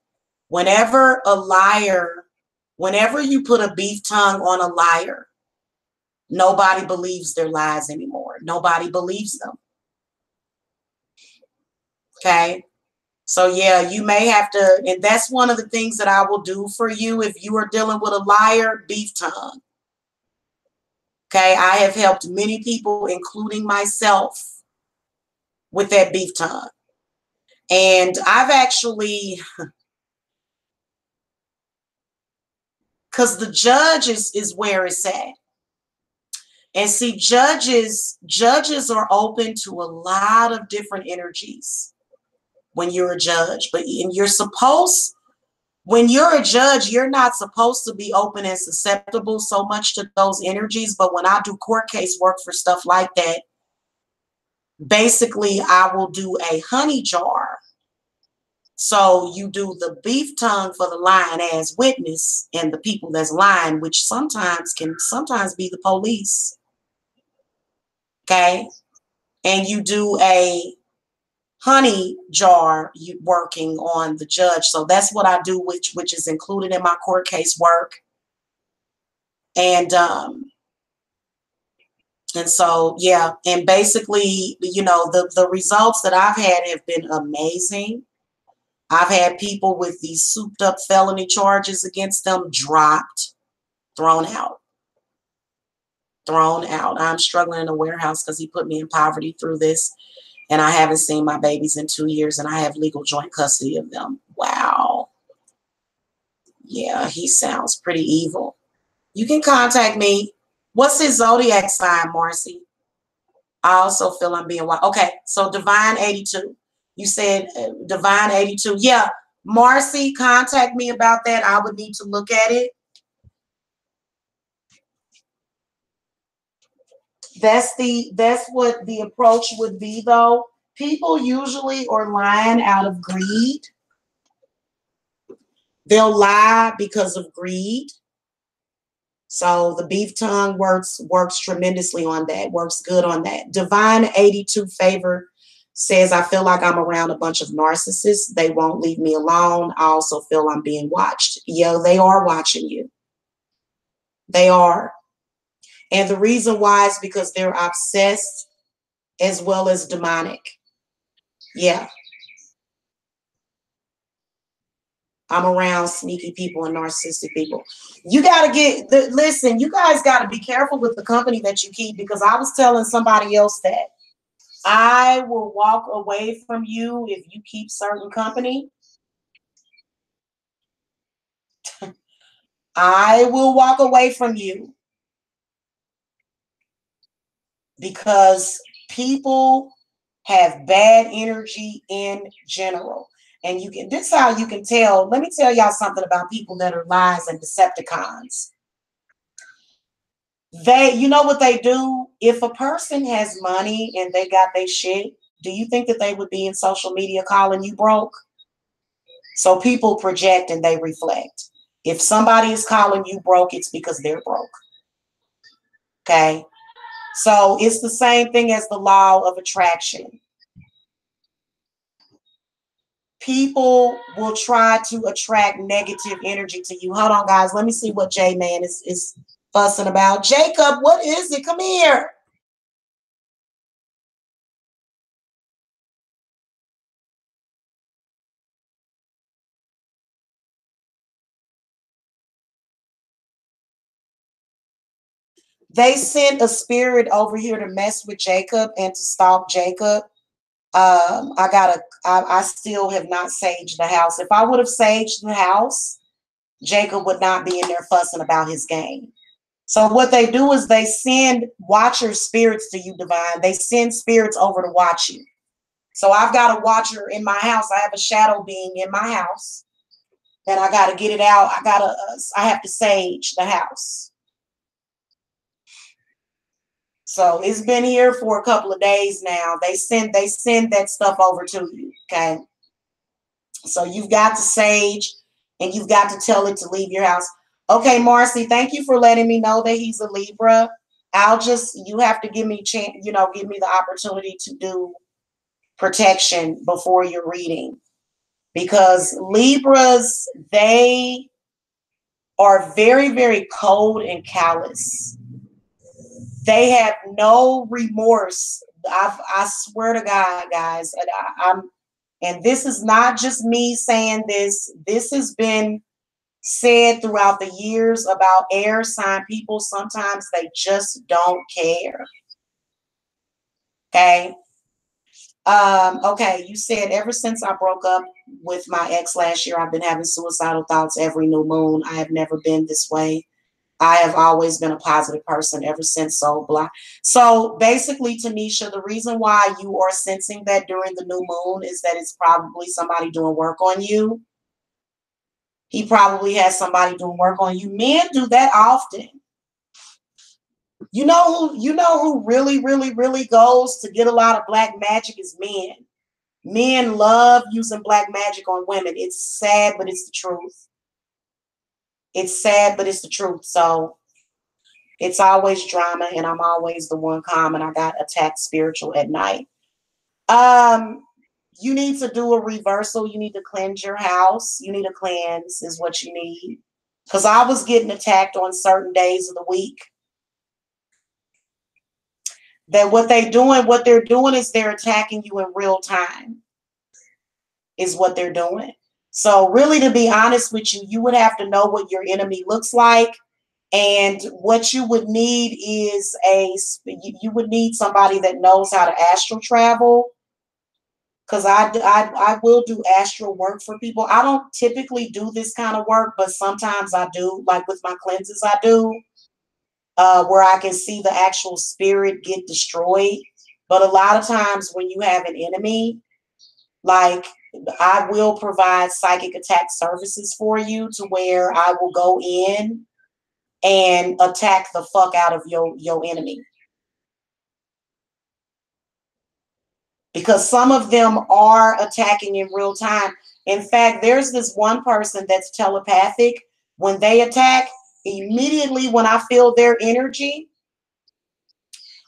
Whenever a liar, whenever you put a beef tongue on a liar, nobody believes their lies anymore. Nobody believes them. Okay. So yeah, you may have to, and that's one of the things that I will do for you if you are dealing with a liar, beef tongue. Okay. I have helped many people, including myself, with that beef tongue. And I've actually, because the judge is where it's at. And see, judges are open to a lot of different energies when you're a judge. But you're supposed, when you're a judge, you're not supposed to be open and susceptible so much to those energies. But when I do court case work for stuff like that, basically I will do a honey jar. So you do the beef tongue for the lying as witness and the people that's lying, which sometimes can be the police. Okay. And you do a honey jar working on the judge. So that's what I do, which is included in my court case work. And so, yeah. And basically, you know, the results that I've had have been amazing. I've had people with these souped up felony charges against them dropped, thrown out. I'm struggling in a warehouse because he put me in poverty through this. And I haven't seen my babies in 2 years, and I have legal joint custody of them. Wow. Yeah, he sounds pretty evil. You can contact me. What's his zodiac sign, Marcy? I also feel I'm being wild. Okay, so Divine 82. You said Divine 82. Yeah, Marcy, contact me about that. I would need to look at it. That's what the approach would be, though. People usually are lying out of greed. They'll lie because of greed. So the beef tongue works tremendously on that, works good on that. Divine 82 favor says, I feel like I'm around a bunch of narcissists. They won't leave me alone. I also feel I'm being watched. Yeah, they are watching you. They are. And the reason why is because they're obsessed as well as demonic. Yeah. I'm around sneaky people and narcissistic people. You got to listen, you guys got to be careful with the company that you keep, because I was telling somebody else that I will walk away from you if you keep certain company. I will walk away from you because people have bad energy in general. And this is how you can tell. Let me tell y'all something about people that are lies and Decepticons. You know what they do? If a person has money and they got their shit, do you think that they would be in social media calling you broke? So people project and they reflect. If somebody is calling you broke, it's because they're broke. Okay. So it's the same thing as the law of attraction. people will try to attract negative energy to you. Hold on, guys. Let me see what J-Man is fussing about. Jacob, what is it? Come here. They sent a spirit over here to mess with Jacob and to stalk Jacob. I still have not saged the house. If I would have saged the house, Jacob would not be in there fussing about his game. So what they do is they send watcher spirits to you, Divine. They send spirits over to watch you. So I've got a watcher in my house. I have a shadow being in my house, and I got to get it out. I have to sage the house. So it's been here for a couple of days now. They send that stuff over to you. Okay. So you've got to sage and you've got to tell it to leave your house. Okay, Marcy, thank you for letting me know that he's a Libra. You have to give me give me the opportunity to do protection before your reading. Because Libras, they are very, very cold and callous. They have no remorse. I swear to God, guys, and this is not just me saying this. This has been said throughout the years about air sign people. Sometimes they just don't care. Okay. Okay, you said ever since I broke up with my ex last year, I've been having suicidal thoughts every new moon. I have never been this way. I have always been a positive person ever since. So basically, Tanisha, the reason why you are sensing that during the new moon is that it's probably somebody doing work on you. He probably has somebody doing work on you. Men do that often. You know who really, really, really goes to get a lot of black magic is men. Men love using black magic on women. It's sad, but it's the truth. It's sad, but it's the truth. So it's always drama, and I'm always the one calm, and I got attacked spiritual at night. Um, you need to do a reversal. You need to cleanse your house. You need to cleanse is what you need. Because I was getting attacked on certain days of the week. That what they're doing is they're attacking you in real time. Is what they're doing. So really, to be honest with you, you would have to know what your enemy looks like. And what you would need is you would need somebody that knows how to astral travel. Because I will do astral work for people. I don't typically do this kind of work, but sometimes I do. Like with my cleanses, I do. Where I can see the actual spirit get destroyed. But a lot of times when you have an enemy, like I will provide psychic attack services for you to where I will go in and attack the fuck out of your enemy. Because some of them are attacking in real time. In fact, there's this one person that's telepathic. When they attack, immediately when I feel their energy,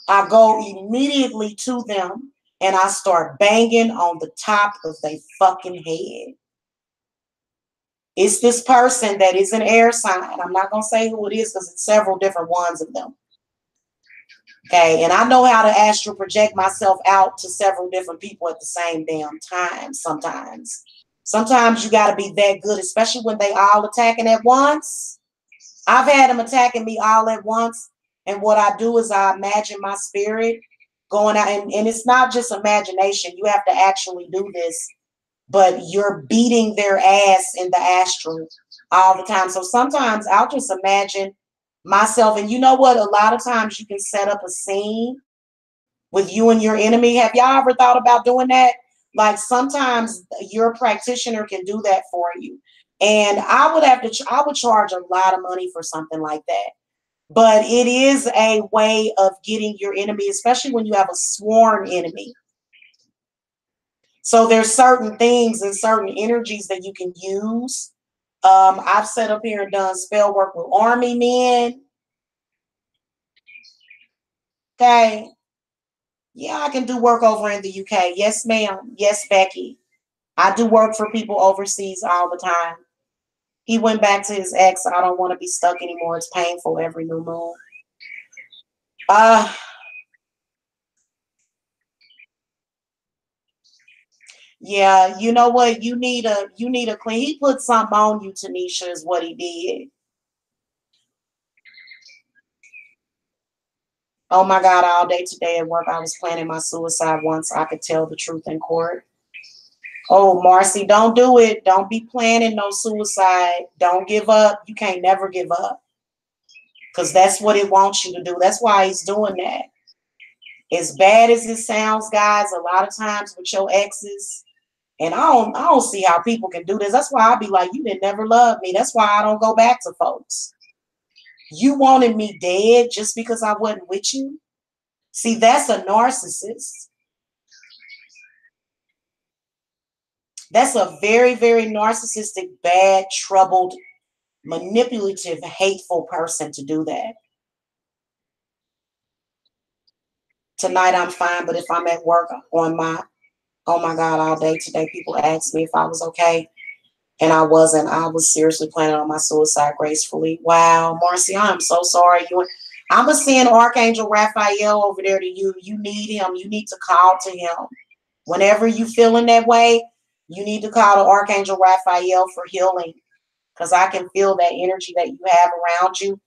I go immediately to them and I start banging on the top of their fucking head. It's this person that is an air sign. I'm not going to say who it is because it's several different ones of them. Okay, and I know how to astral project myself out to several different people at the same damn time sometimes. Sometimes you got to be that good, especially when they all attacking at once. I've had them attacking me all at once, and what I do is I imagine my spirit going out, and it's not just imagination. You have to actually do this, but you're beating their ass in the astral all the time. So sometimes I'll just imagine myself, and you know what? A lot of times you can set up a scene with you and your enemy. Have y'all ever thought about doing that? Like sometimes your practitioner can do that for you. And I would charge a lot of money for something like that. But it is a way of getting your enemy, especially when you have a sworn enemy. So there's certain things and certain energies that you can use. I've set up here and done spell work with army men. Okay. Yeah, I can do work over in the UK. Yes, ma'am. Yes, Becky. I do work for people overseas all the time. He went back to his ex. I don't want to be stuck anymore. It's painful every new moon. Uh, yeah, you know what? You need a clean. He put something on you, Tanisha, is what he did. Oh my God, all day today at work, I was planning my suicide once I could tell the truth in court. Oh, Marcy, don't do it. Don't be planning no suicide. Don't give up. You can't never give up because that's what it wants you to do. That's why he's doing that. As bad as it sounds, guys, a lot of times with your exes, and I don't see how people can do this. That's why I'll be like, you didn't never love me. That's why I don't go back to folks. You wanted me dead just because I wasn't with you. See, that's a narcissist. That's a very, very narcissistic, bad, troubled, manipulative, hateful person to do that. Tonight I'm fine, but if I'm at work on my, oh my God, all day today, people asked me if I was okay. And I wasn't. I was seriously planning on my suicide gracefully. Wow, Marcy, I'm so sorry. I'm going to send Archangel Raphael over there to you. You need him. You need to call to him. Whenever you feeling that way, you need to call to Archangel Raphael for healing. Because I can feel that energy that you have around you.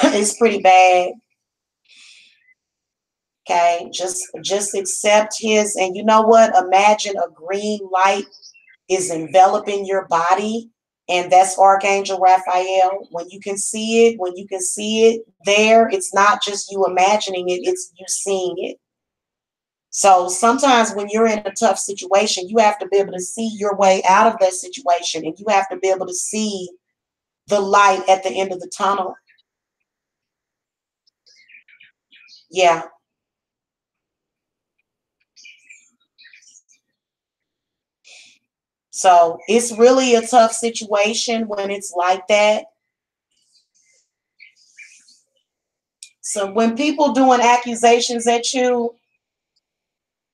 It's pretty bad. Okay, just accept his, and you know what? Imagine a green light is enveloping your body, and that's Archangel Raphael. When you can see it there, it's not just you imagining it, it's you seeing it. So sometimes when you're in a tough situation, you have to be able to see your way out of that situation, and you have to be able to see the light at the end of the tunnel. Yeah. So it's really a tough situation when it's like that. So when people doing accusations at you,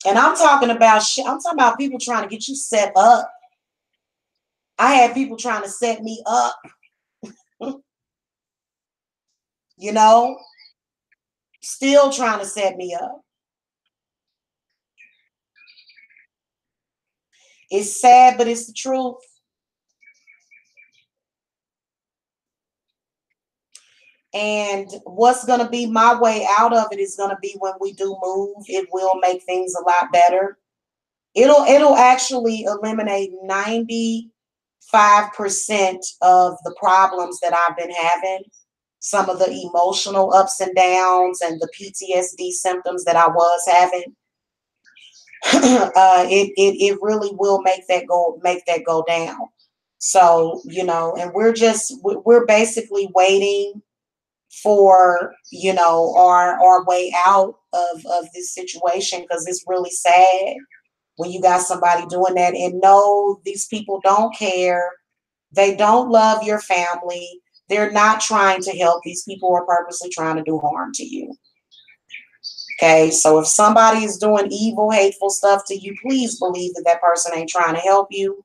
and I'm talking about shit, I'm talking about people trying to get you set up. I had people trying to set me up, you know, still trying to set me up. It's sad, but it's the truth. And what's going to be my way out of it is going to be when we do move. It will make things a lot better. It'll actually eliminate 95% of the problems that I've been having. Some of the emotional ups and downs and the PTSD symptoms that I was having. It really will make that go down. So, and we're basically waiting for, our way out of this situation, because it's really sad when you got somebody doing that. And no, these people don't care. They don't love your family. They're not trying to help. These people are purposely trying to do harm to you. Okay, so if somebody is doing evil, hateful stuff to you, please believe that that person ain't trying to help you.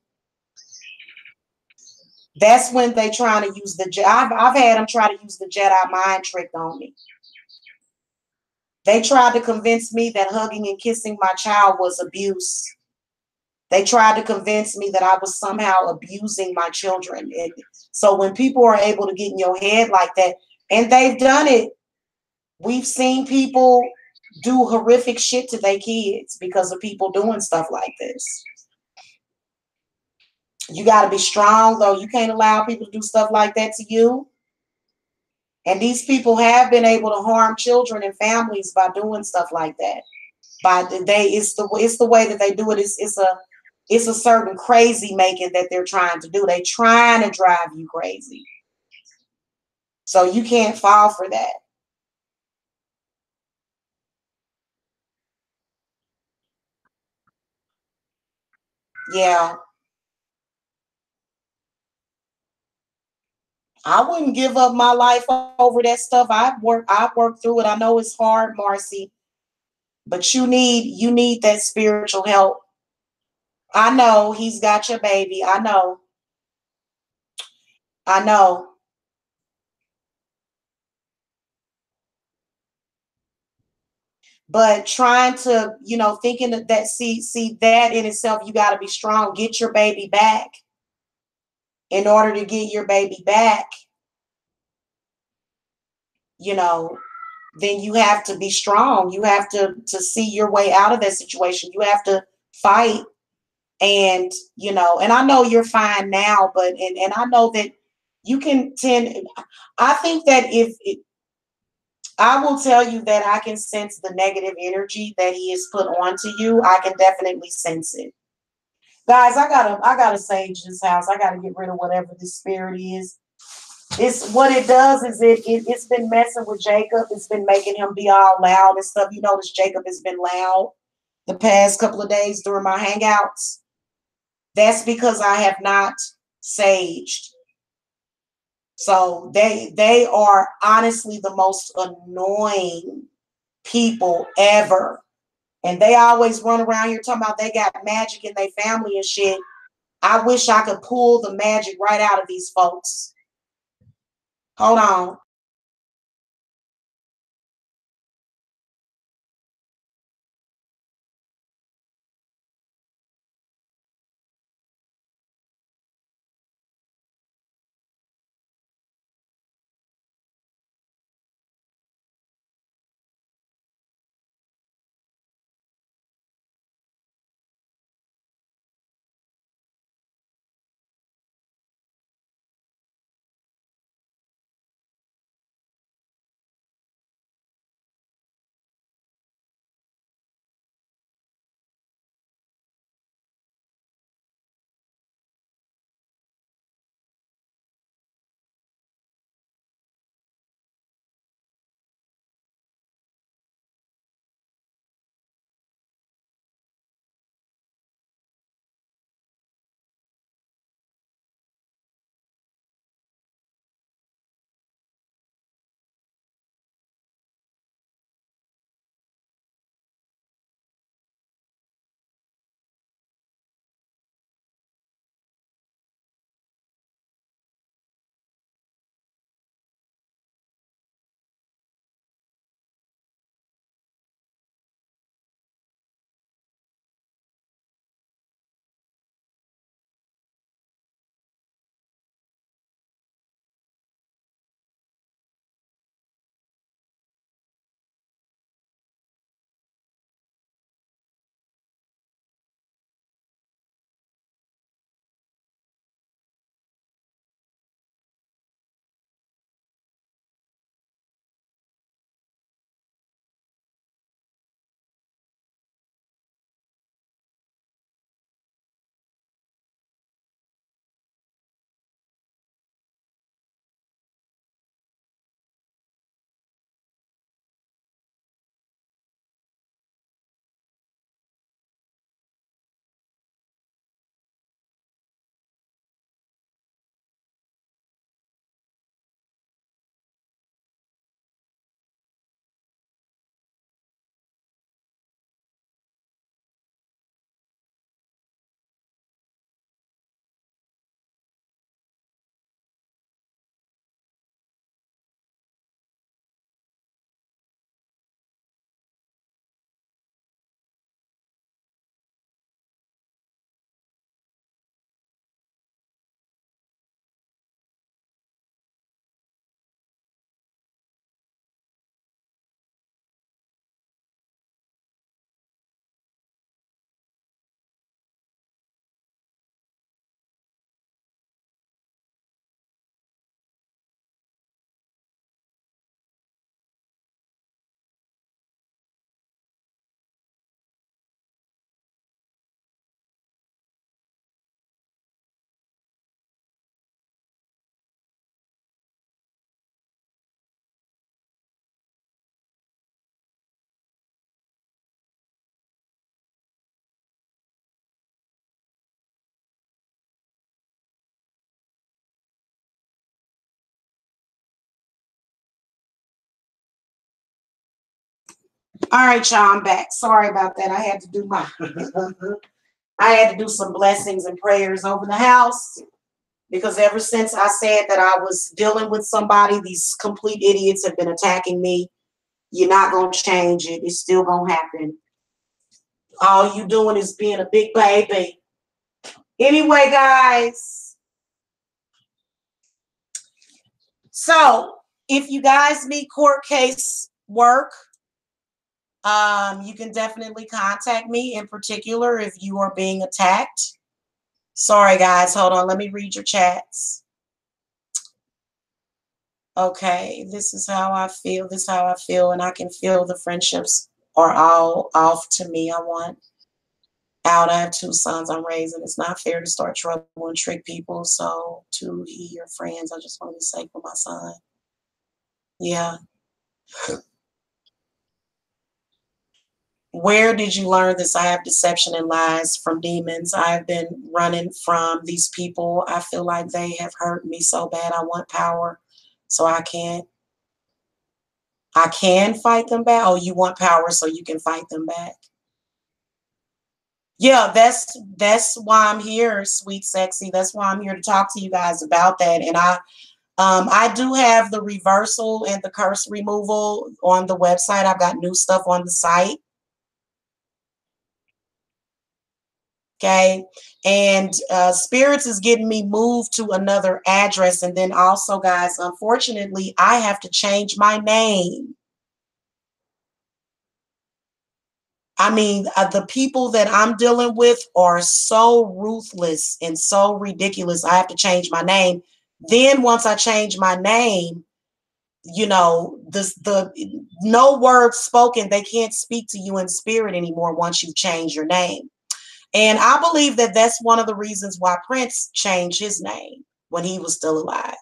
That's when they trying to use I've had them try to use the Jedi mind trick on me. They tried to convince me that hugging and kissing my child was abuse. They tried to convince me that I was somehow abusing my children. And so when people are able to get in your head like that, and they've done it, we've seen people do horrific shit to their kids because of people doing stuff like this. You got to be strong, though. You can't allow people to do stuff like that to you. And these people have been able to harm children and families by doing stuff like that. It's the way that they do it. It's a certain crazy making that they're trying to do. They're trying to drive you crazy. So you can't fall for that. Yeah. I wouldn't give up my life over that stuff. I've worked through it. I know it's hard, Marcy, but you need that spiritual help. I know he's got your baby. I know. I know. But trying to, thinking that see that in itself, you got to be strong. Get your baby back. In order to get your baby back, you know, then you have to be strong. You have to see your way out of that situation. You have to fight. And, and I know you're fine now, but and I know that you can tend. I think that if I will tell you that I can sense the negative energy that he has put onto you. I can definitely sense it. Guys, I gotta sage this house. I gotta get rid of whatever this spirit is. It's what it does is it's been messing with Jacob. It's been making him be all loud and stuff. You notice Jacob has been loud the past couple of days during my hangouts. That's because I have not saged. So they are honestly the most annoying people ever. And they always run around here talking about they got magic in their family and shit. I wish I could pull the magic right out of these folks. Hold on. All right, y'all, I'm back. Sorry about that. I had to do my I had to do some blessings and prayers over the house because ever since I said that I was dealing with somebody, these complete idiots have been attacking me. You're not going to change it. It's still going to happen. All you doing is being a big baby. Anyway, guys. So if you guys need court case work, you can definitely contact me, in particular if you are being attacked. Sorry, guys. Hold on. Let me read your chats. Okay, this is how I feel. This is how I feel. And I can feel the friendships are all off to me. I want out. I have 2 sons I'm raising. It's not fair to start trouble and trick people. So to he your friends, I just want to be safe for my son. Yeah. Where did you learn this? I have deception and lies from demons. I've been running from these people. I feel like they have hurt me so bad. I want power, so I can fight them back. Oh, you want power so you can fight them back. Yeah, that's why I'm here, sweet sexy. That's why I'm here to talk to you guys about that. And I do have the reversal and the curse removal on the website. I've got new stuff on the site. Okay. And Spirits is getting me moved to another address. And then also, guys, unfortunately, I have to change my name. I mean, the people that I'm dealing with are so ruthless and so ridiculous. I have to change my name. Then once I change my name, you know, the no words spoken, they can't speak to you in spirit anymore once you change your name. And I believe that that's one of the reasons why Prince changed his name when he was still alive.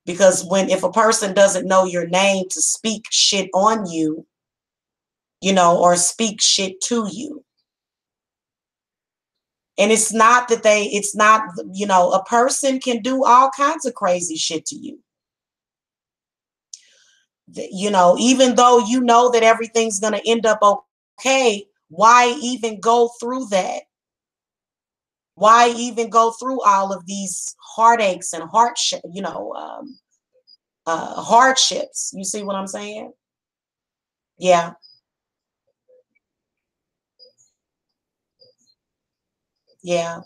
Because if a person doesn't know your name to speak shit on you, you know, or speak shit to you. And it's not, you know, a person can do all kinds of crazy shit to you. You know, even though you know that everything's going to end up okay, why even go through that? Why even go through all of these heartaches and hardships? You see what I'm saying? Yeah. Yeah.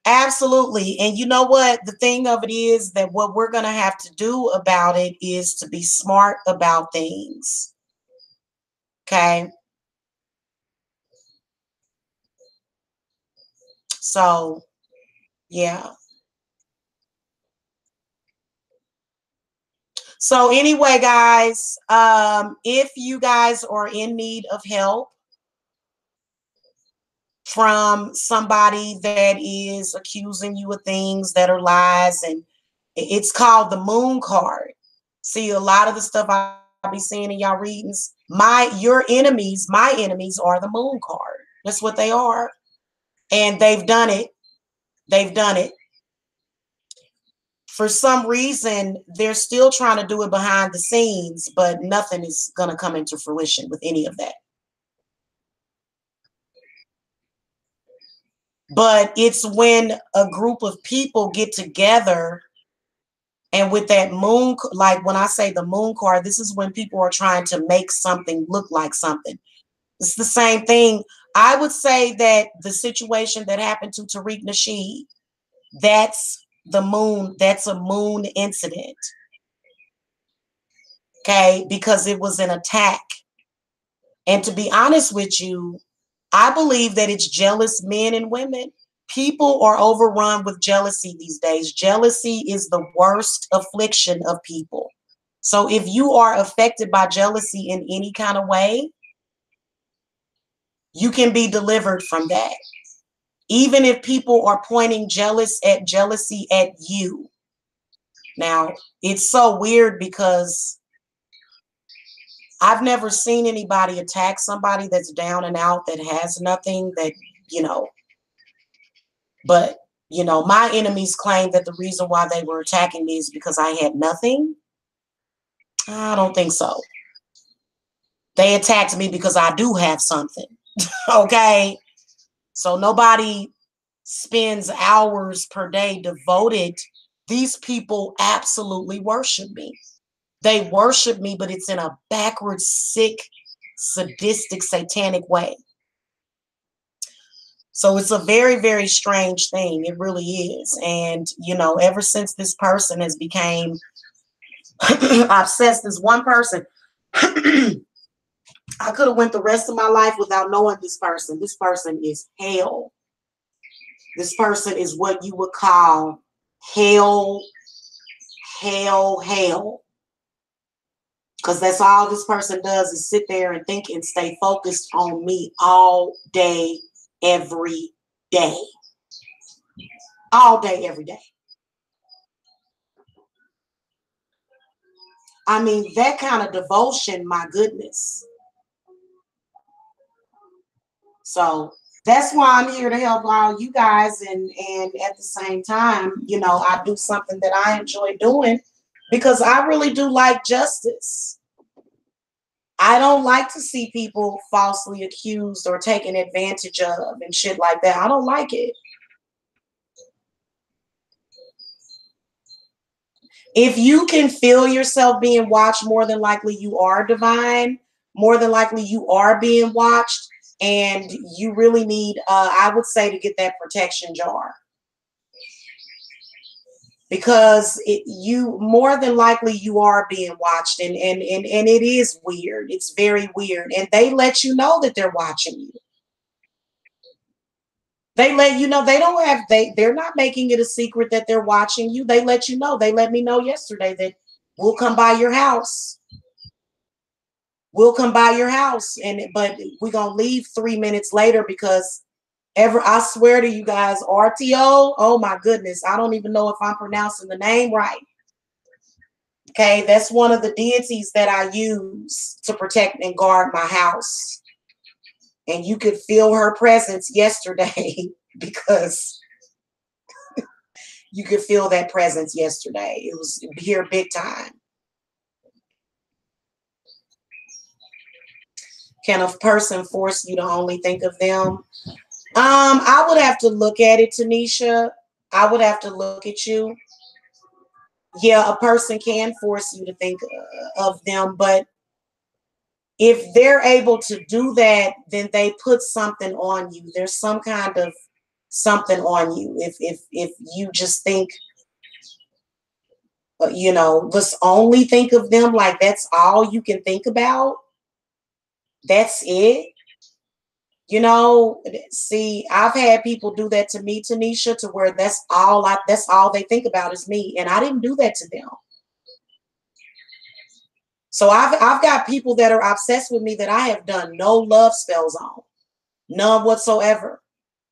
Absolutely. And you know what? The thing of it is that what we're going to have to do about it is to be smart about things. Okay. So, yeah. So anyway, guys, if you guys are in need of help from somebody that is accusing you of things that are lies, and it's called the moon card. See, a lot of the stuff I'll be seeing in y'all readings, my enemies are the moon card. That's what they are. And they've done it. They've done it. For some reason, they're still trying to do it behind the scenes, but nothing is going to come into fruition with any of that. But it's when a group of people get together, and with that moon, like when I say the moon card, this is when people are trying to make something look like something. It's the same thing. I would say that the situation that happened to Tariq Nasheed, that's the moon. That's a moon incident. Okay, because it was an attack. And to be honest with you, I believe that it's jealous men and women. People are overrun with jealousy these days. Jealousy is the worst affliction of people. So if you are affected by jealousy in any kind of way, you can be delivered from that. Even if people are pointing jealousy at you. Now, it's so weird because I've never seen anybody attack somebody that's down and out, that has nothing, that, you know, but, you know, my enemies claim that the reason why they were attacking me is because I had nothing. I don't think so. They attacked me because I do have something. Okay. So nobody spends hours per day devoted. These people absolutely worship me. They worship me, but it's in a backwards, sick, sadistic, satanic way. So it's a very, very strange thing. It really is. And, you know, ever since this person has became obsessed, this one person, I could have went the rest of my life without knowing this person. This person is hell. This person is what you would call hell, hell. Because that's all this person does is sit there and think and stay focused on me all day, every day. All day, every day. I mean, that kind of devotion, my goodness. So that's why I'm here to help all you guys. And at the same time, you know, I do something that I enjoy doing because I really do like justice. I don't like to see people falsely accused or taken advantage of and shit like that. I don't like it. If you can feel yourself being watched, more than likely you are divine. More than likely you are being watched. And you really need, I would say, to get that protection jar. Because you more than likely you are being watched, and it is weird. It's very weird. And they let you know that they're watching you. They let you know. They're not making it a secret that they're watching you. They let you know. They let me know yesterday that we'll come by your house. We'll come by your house, but we're gonna leave 3 minutes later because I swear to you guys, RTO, oh my goodness, I don't even know if I'm pronouncing the name right. Okay, that's one of the deities that I use to protect and guard my house. And you could feel her presence yesterday because you could feel that presence yesterday. It was here big time. Can a person force you to only think of them? I would have to look at it, Tanisha. I would have to look at you. Yeah, a person can force you to think of them, but if they're able to do that, then they put something on you. There's some kind of something on you. If you just think, you know, let's only think of them, like that's all you can think about. That's it. You know, see, I've had people do that to me, Tanisha, to where that's all they think about is me. And I didn't do that to them. So I've got people that are obsessed with me that I have done no love spells on. None whatsoever.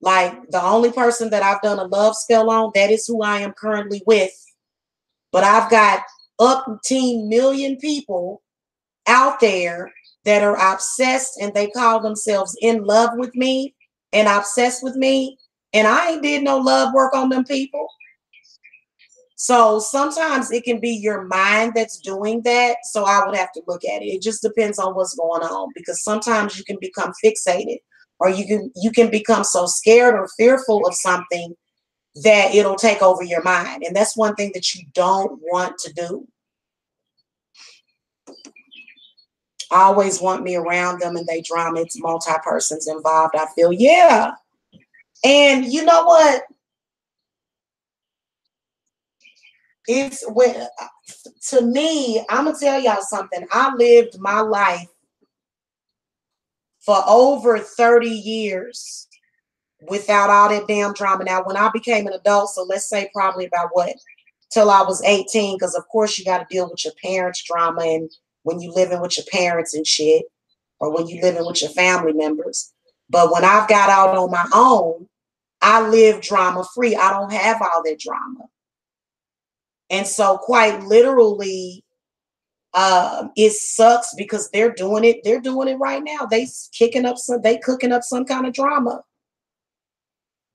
Like the only person that I've done a love spell on, that is who I am currently with. But I've got up 10 million people out there that are obsessed, and they call themselves in love with me and obsessed with me. And I ain't did no love work on them people. So sometimes it can be your mind that's doing that. So I would have to look at it. It just depends on what's going on, because sometimes you can become fixated, or you can become so scared or fearful of something that it'll take over your mind. And that's one thing that you don't want to do. I always want me around them and they drama. It's multi-persons involved, I feel. Yeah. And you know what? It's when, to me, I'm gonna tell y'all something. I lived my life for over 30 years without all that damn drama. Now, when I became an adult, so let's say probably about what, till I was 18, because of course you got to deal with your parents' drama, and when you living with your parents and shit, or when you living with your family members. But when I've got out on my own, I live drama free. I don't have all that drama. And so quite literally, it sucks because they're doing it right now. They cooking up some kind of drama.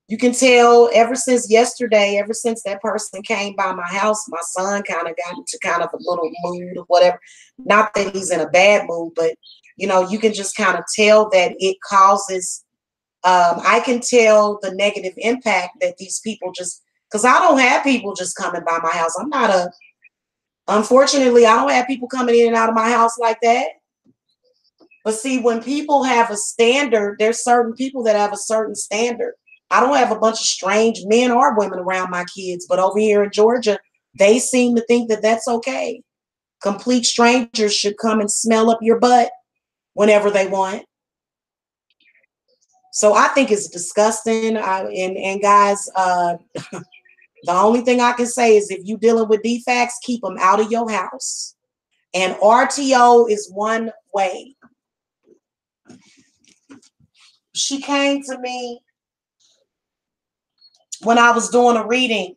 You can tell ever since yesterday, ever since that person came by my house, my son kind of got into kind of a little mood or whatever. Not that he's in a bad mood, but You know, you can just kind of tell that it causes, I can tell the negative impact that these people just, because I don't have people just coming by my house. Unfortunately, I don't have people coming in and out of my house like that. But see, when people have a standard, there's certain people that have a certain standard. I don't have a bunch of strange men or women around my kids, but over here in Georgia, they seem to think that that's okay. Complete strangers should come and smell up your butt whenever they want. So I think it's disgusting. And guys, the only thing I can say is if you're dealing with defects, keep them out of your house. And RTO is one way. She came to me when I was doing a reading.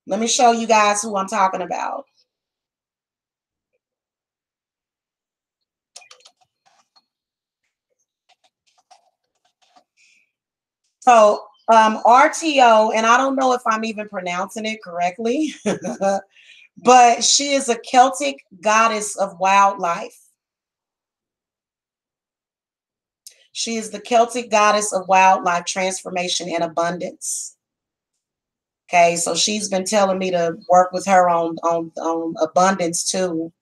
Let me show you guys who I'm talking about. So RTO, and I don't know if I'm even pronouncing it correctly, but she is a Celtic goddess of wildlife. She is the Celtic goddess of wildlife, transformation, and abundance. Okay, so she's been telling me to work with her on abundance too.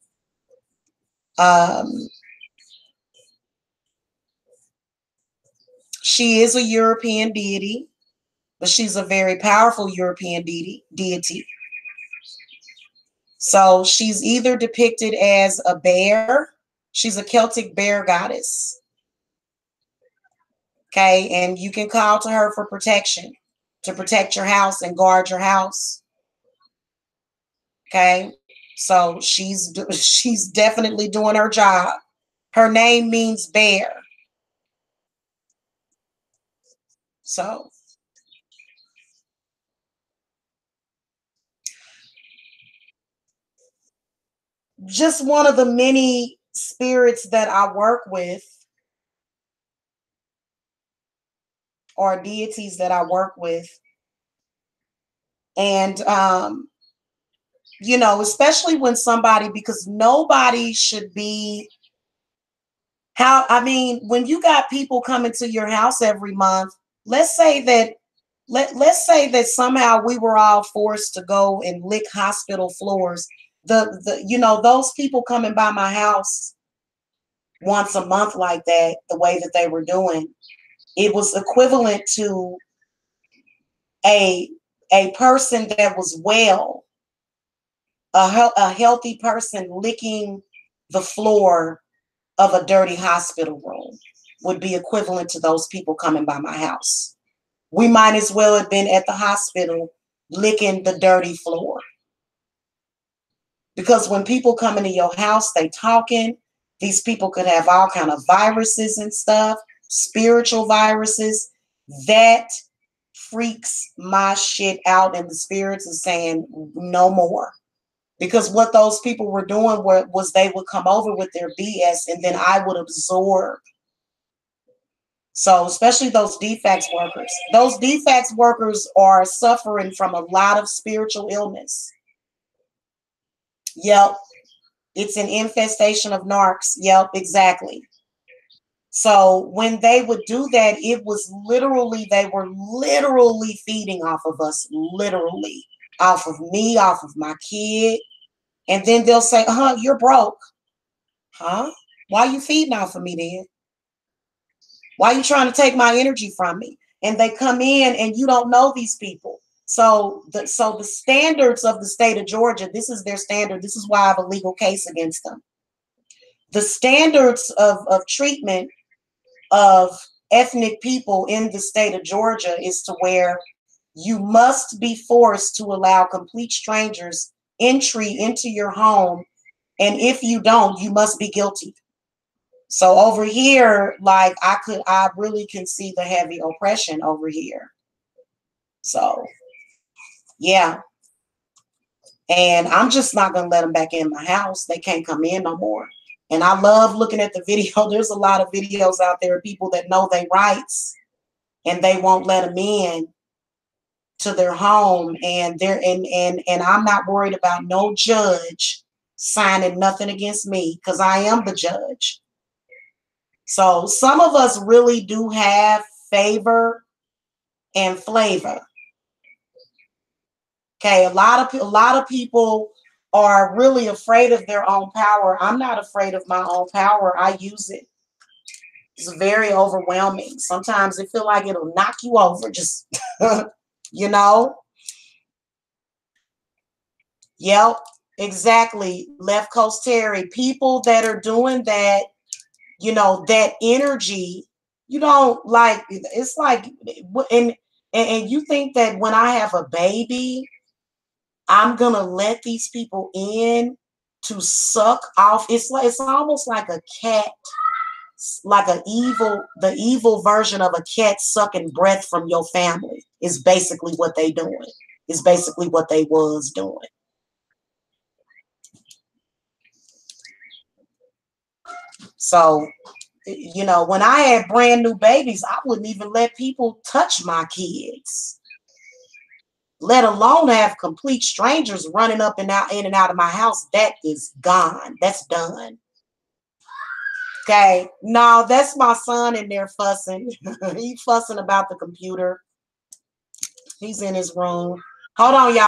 She is a European deity, but she's a very powerful European deity. So she's either depicted as a bear. She's a Celtic bear goddess. Okay, and you can call to her for protection, to protect your house and guard your house. Okay, so she's definitely doing her job. Her name means bear. So just one of the many spirits that I work with, or deities that I work with. And you know, especially when somebody, because nobody should be, when you got people coming to your house every month, let's say let's say that somehow we were all forced to go and lick hospital floors. You know, those people coming by my house once a month like that, the way that they were doing, it was equivalent to a person that was well, a healthy person licking the floor of a dirty hospital room would be equivalent to those people coming by my house. We might as well have been at the hospital licking the dirty floor. Because when people come into your house, they talking. These people could have all kind of viruses and stuff, spiritual viruses. That freaks my shit out, and the spirits are saying no more. Because what those people were doing was they would come over with their BS, and then I would absorb. So especially those defects workers. Those defects workers are suffering from a lot of spiritual illness. Yep. It's an infestation of narcs. Yep, exactly. So when they would do that, it was literally, they were literally feeding off of us, literally. Off of me, off of my kid. And then they'll say, you're broke. Huh? Why are you feeding off of me then? Why are you trying to take my energy from me? And they come in and you don't know these people. So the standards of the state of Georgia, this is their standard. This is why I have a legal case against them. The standards of treatment of ethnic people in the state of Georgia is to where you must be forced to allow complete strangers entry into your home. And if you don't, you must be guilty. So over here, like I really can see the heavy oppression over here. So yeah. And I'm just not going to let them back in my house. They can't come in no more. And I love looking at the video. There's a lot of videos out there of people that know their rights and they won't let them in to their home. And I'm not worried about no judge signing nothing against me because I am the judge. So some of us really do have favor and flavor. Okay, a lot of people are really afraid of their own power. I'm not afraid of my own power. I use it. It's very overwhelming. Sometimes it feel like it'll knock you over. Just you know. Yep, exactly. Left Coast Terry. People that are doing that, that energy. You don't like. It's like, and you think that when I have a baby, I'm gonna let these people in to suck off. It's almost like a cat, like the evil version of a cat sucking breath from your family is basically what they doing. Is basically what they was doing. So, when I had brand new babies, I wouldn't even let people touch my kids, let alone have complete strangers running up and out in and out of my house. That is gone. That's done. Okay. No, that's my son in there fussing. He fussing about the computer. He's in his room. Hold on, y'all.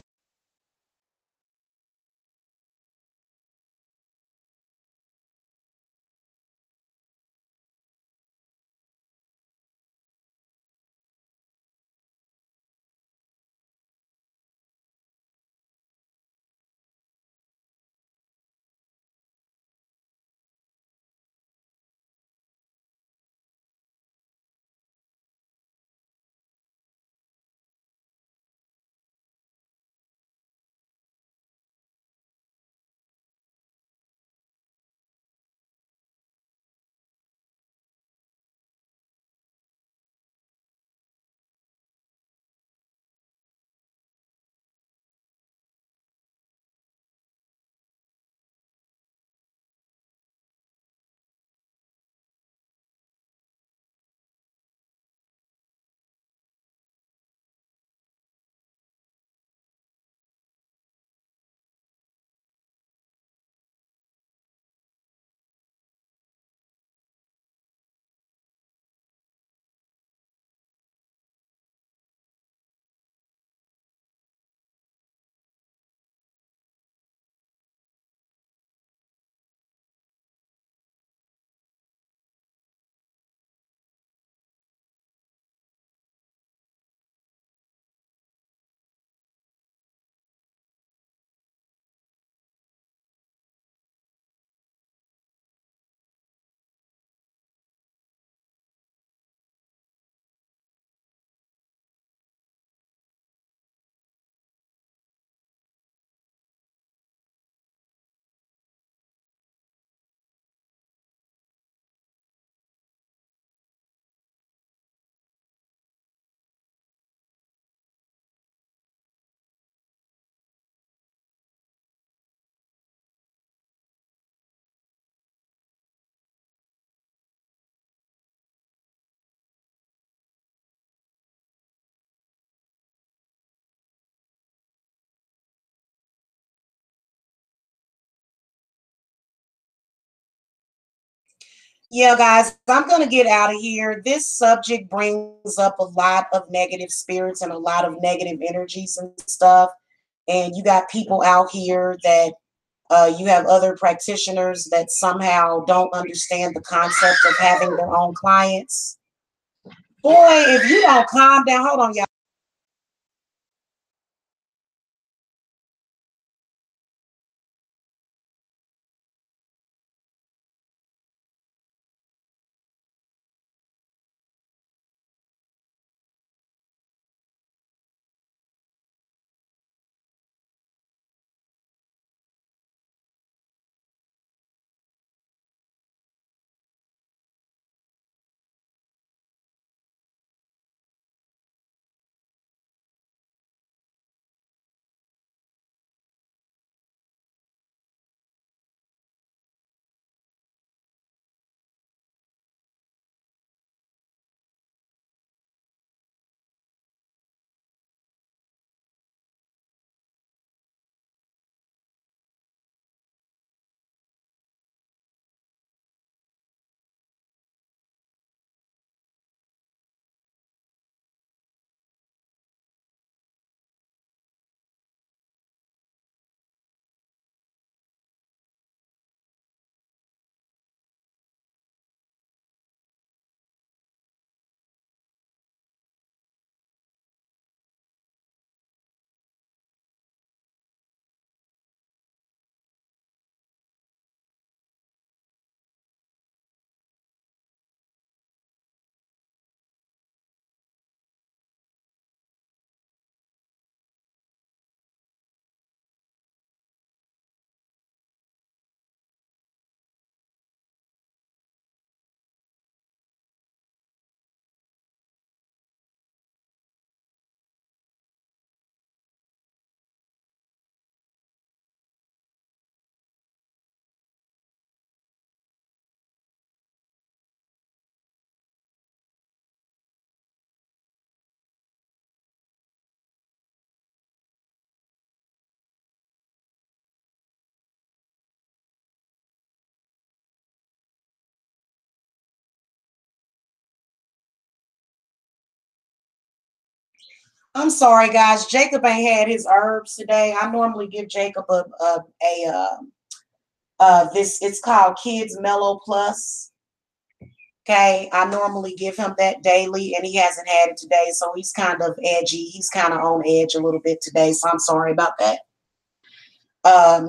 Yeah, guys, I'm going to get out of here. This subject brings up a lot of negative spirits and a lot of negative energies and stuff. And you got people out here that you have other practitioners that somehow don't understand the concept of having their own clients. Boy, if you don't calm down, hold on, y'all. I'm sorry, guys. Jacob ain't had his herbs today. I normally give Jacob this. It's called Kids Mellow Plus. Okay, I normally give him that daily, and he hasn't had it today, so he's kind of edgy. He's kind of on edge a little bit today, so I'm sorry about that.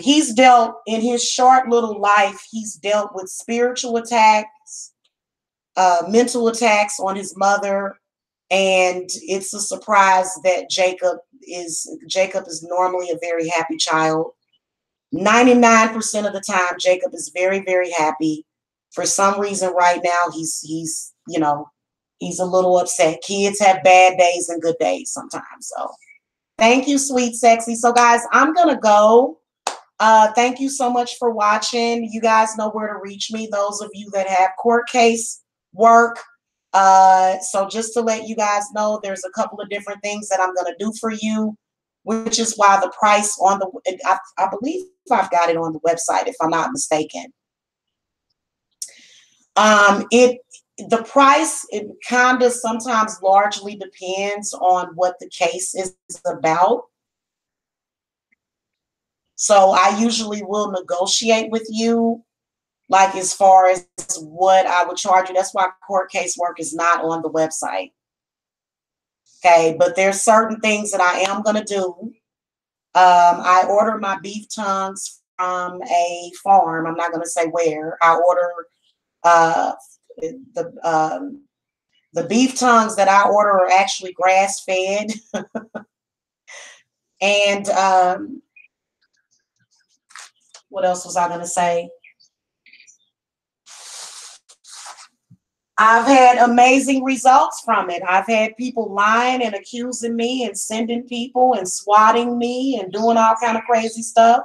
He's dealt in his short little life. He's dealt with spiritual attacks, mental attacks on his mother, and it's a surprise that Jacob is normally a very happy child. 99% of the time, Jacob is very, very happy. For some reason, right now, he's he's a little upset. Kids have bad days and good days sometimes. So, thank you, sweet sexy. So, guys, I'm gonna go. Thank you so much for watching. You guys know where to reach me. Those of you that have court case work. So just to let you guys know, there's a couple of different things that I'm going to do for you, which is why the price on I believe I've got it on the website, if I'm not mistaken. The price, it kind of sometimes largely depends on what the case is about. So I usually will negotiate with you, like as far as what I would charge you. That's why court case work is not on the website. Okay, but there's certain things that I am going to do. I order my beef tongues from a farm. I'm not going to say where. I order the beef tongues that I order are actually grass fed. And what else was I going to say? I've had amazing results from it. I've had people lying and accusing me and sending people and swatting me and doing all kind of crazy stuff.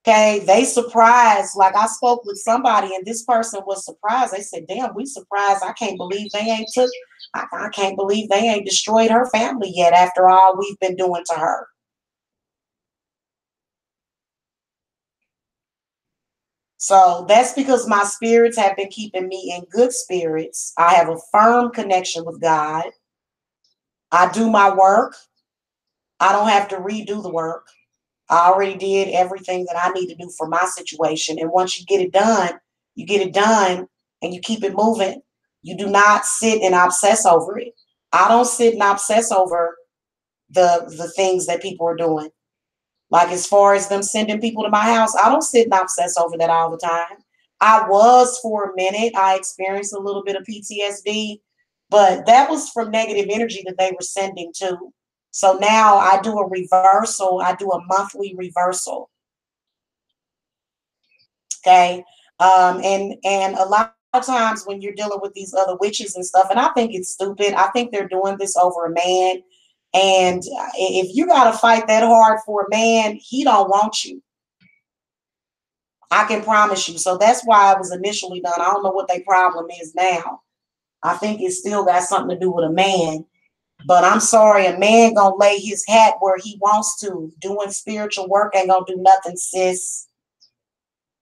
Okay, they surprised. Like I spoke with somebody and this person was surprised. They said, damn, we surprised. I can't believe they ain't I can't believe they ain't destroyed her family yet after all we've been doing to her. So that's because my spirits have been keeping me in good spirits. I have a firm connection with God. I do my work. I don't have to redo the work. I already did everything that I need to do for my situation. And once you get it done, you get it done and you keep it moving. You do not sit and obsess over it. I don't sit and obsess over the things that people are doing. Like as far as them sending people to my house, I don't sit and obsess over that all the time. I was for a minute. I experienced a little bit of PTSD, but that was from negative energy that they were sending too. So now I do a reversal. I do a monthly reversal. Okay. And a lot of times when you're dealing with these other witches and stuff, and I think it's stupid. I think they're doing this over a man. And if you got to fight that hard for a man, he don't want you. I can promise you. So that's why it was initially done. I don't know what their problem is now. I think it's still got something to do with a man. But I'm sorry, a man gonna lay his hat where he wants to. Doing spiritual work ain't gonna do nothing, sis.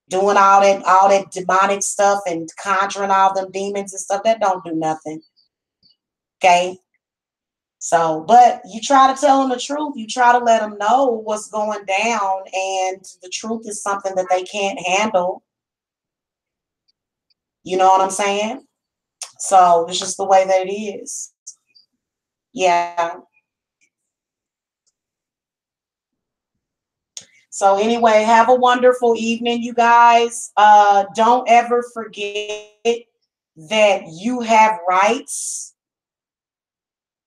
Doing all that demonic stuff and conjuring all them demons and stuff, that don't do nothing. Okay. So, but you try to tell them the truth. You try to let them know what's going down, and the truth is something that they can't handle. You know what I'm saying? So it's just the way that it is. Yeah. So anyway, have a wonderful evening, you guys. Don't ever forget that you have rights.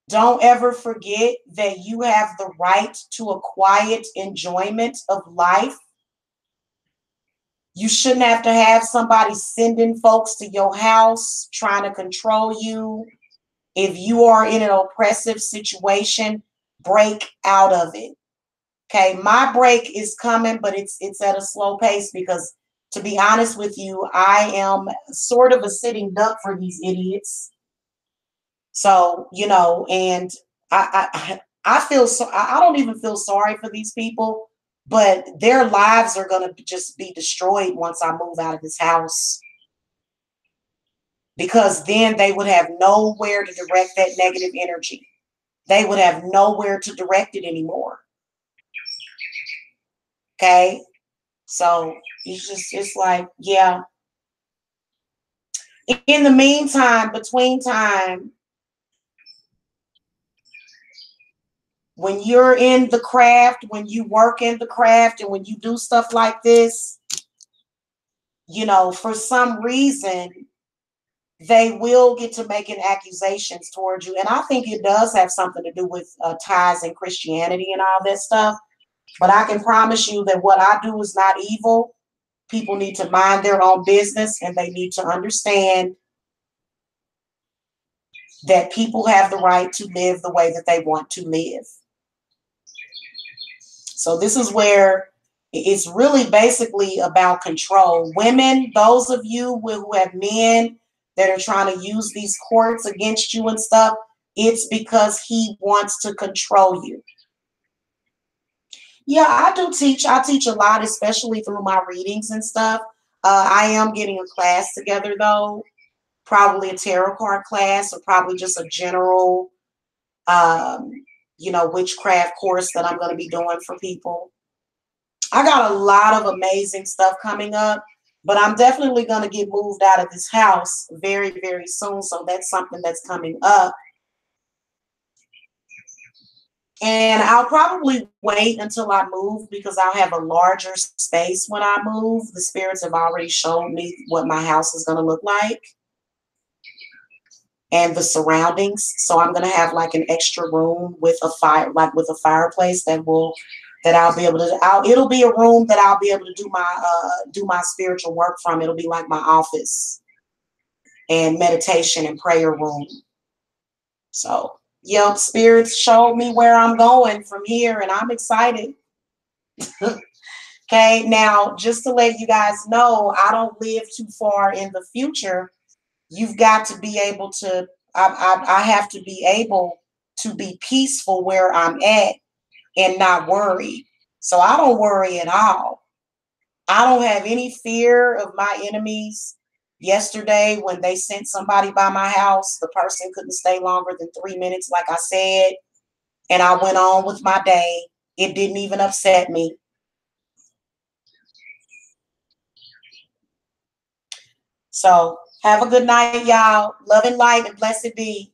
Don't ever forget that you have the right to a quiet enjoyment of life. You shouldn't have to have somebody sending folks to your house trying to control you. If you are in an oppressive situation, break out of it. Okay, my break is coming, but it's at a slow pace because, to be honest with you, I am sort of a sitting duck for these idiots. So, you know, and I feel so I don't even feel sorry for these people, but their lives are going to just be destroyed once I move out of this house. Because then they would have nowhere to direct that negative energy. they would have nowhere to direct it anymore. Okay. So it's like, yeah. In the meantime, between time, when you're in the craft, when you work in the craft, and when you do stuff like this, you know, for some reason, they will get to making accusations towards you. And I think it does have something to do with ties in Christianity and all that stuff. But I can promise you that what I do is not evil. People need to mind their own business, and they need to understand that people have the right to live the way that they want to live. So this is where it's really basically about control. Women, those of you who have men that are trying to use these courts against you and stuff, it's because he wants to control you. Yeah, I do teach. I teach a lot, especially through my readings and stuff. I am getting a class together, though, probably a tarot card class, or probably just a general, um, you know, witchcraft course that I'm going to be doing for people. I got a lot of amazing stuff coming up, but I'm definitely going to get moved out of this house very, very soon. So that's something that's coming up. And I'll probably wait until I move, because I'll have a larger space when I move. The spirits have already shown me what my house is going to look like and the surroundings. So I'm going to have like an extra room with a fire, like with a fireplace that I'll be able to, it'll be a room that I'll be able to do my spiritual work from. It'll be like my office and meditation and prayer room. So, yep, spirits showed me where I'm going from here, and I'm excited. Okay, now just to let you guys know, I don't live too far in the future. You've got to be able to, I have to be able to be peaceful where I'm at and not worry. So I don't worry at all. I don't have any fear of my enemies. Yesterday, when they sent somebody by my house, the person couldn't stay longer than 3 minutes, like I said, and I went on with my day. It didn't even upset me. So have a good night, y'all. Love and light, and blessed be.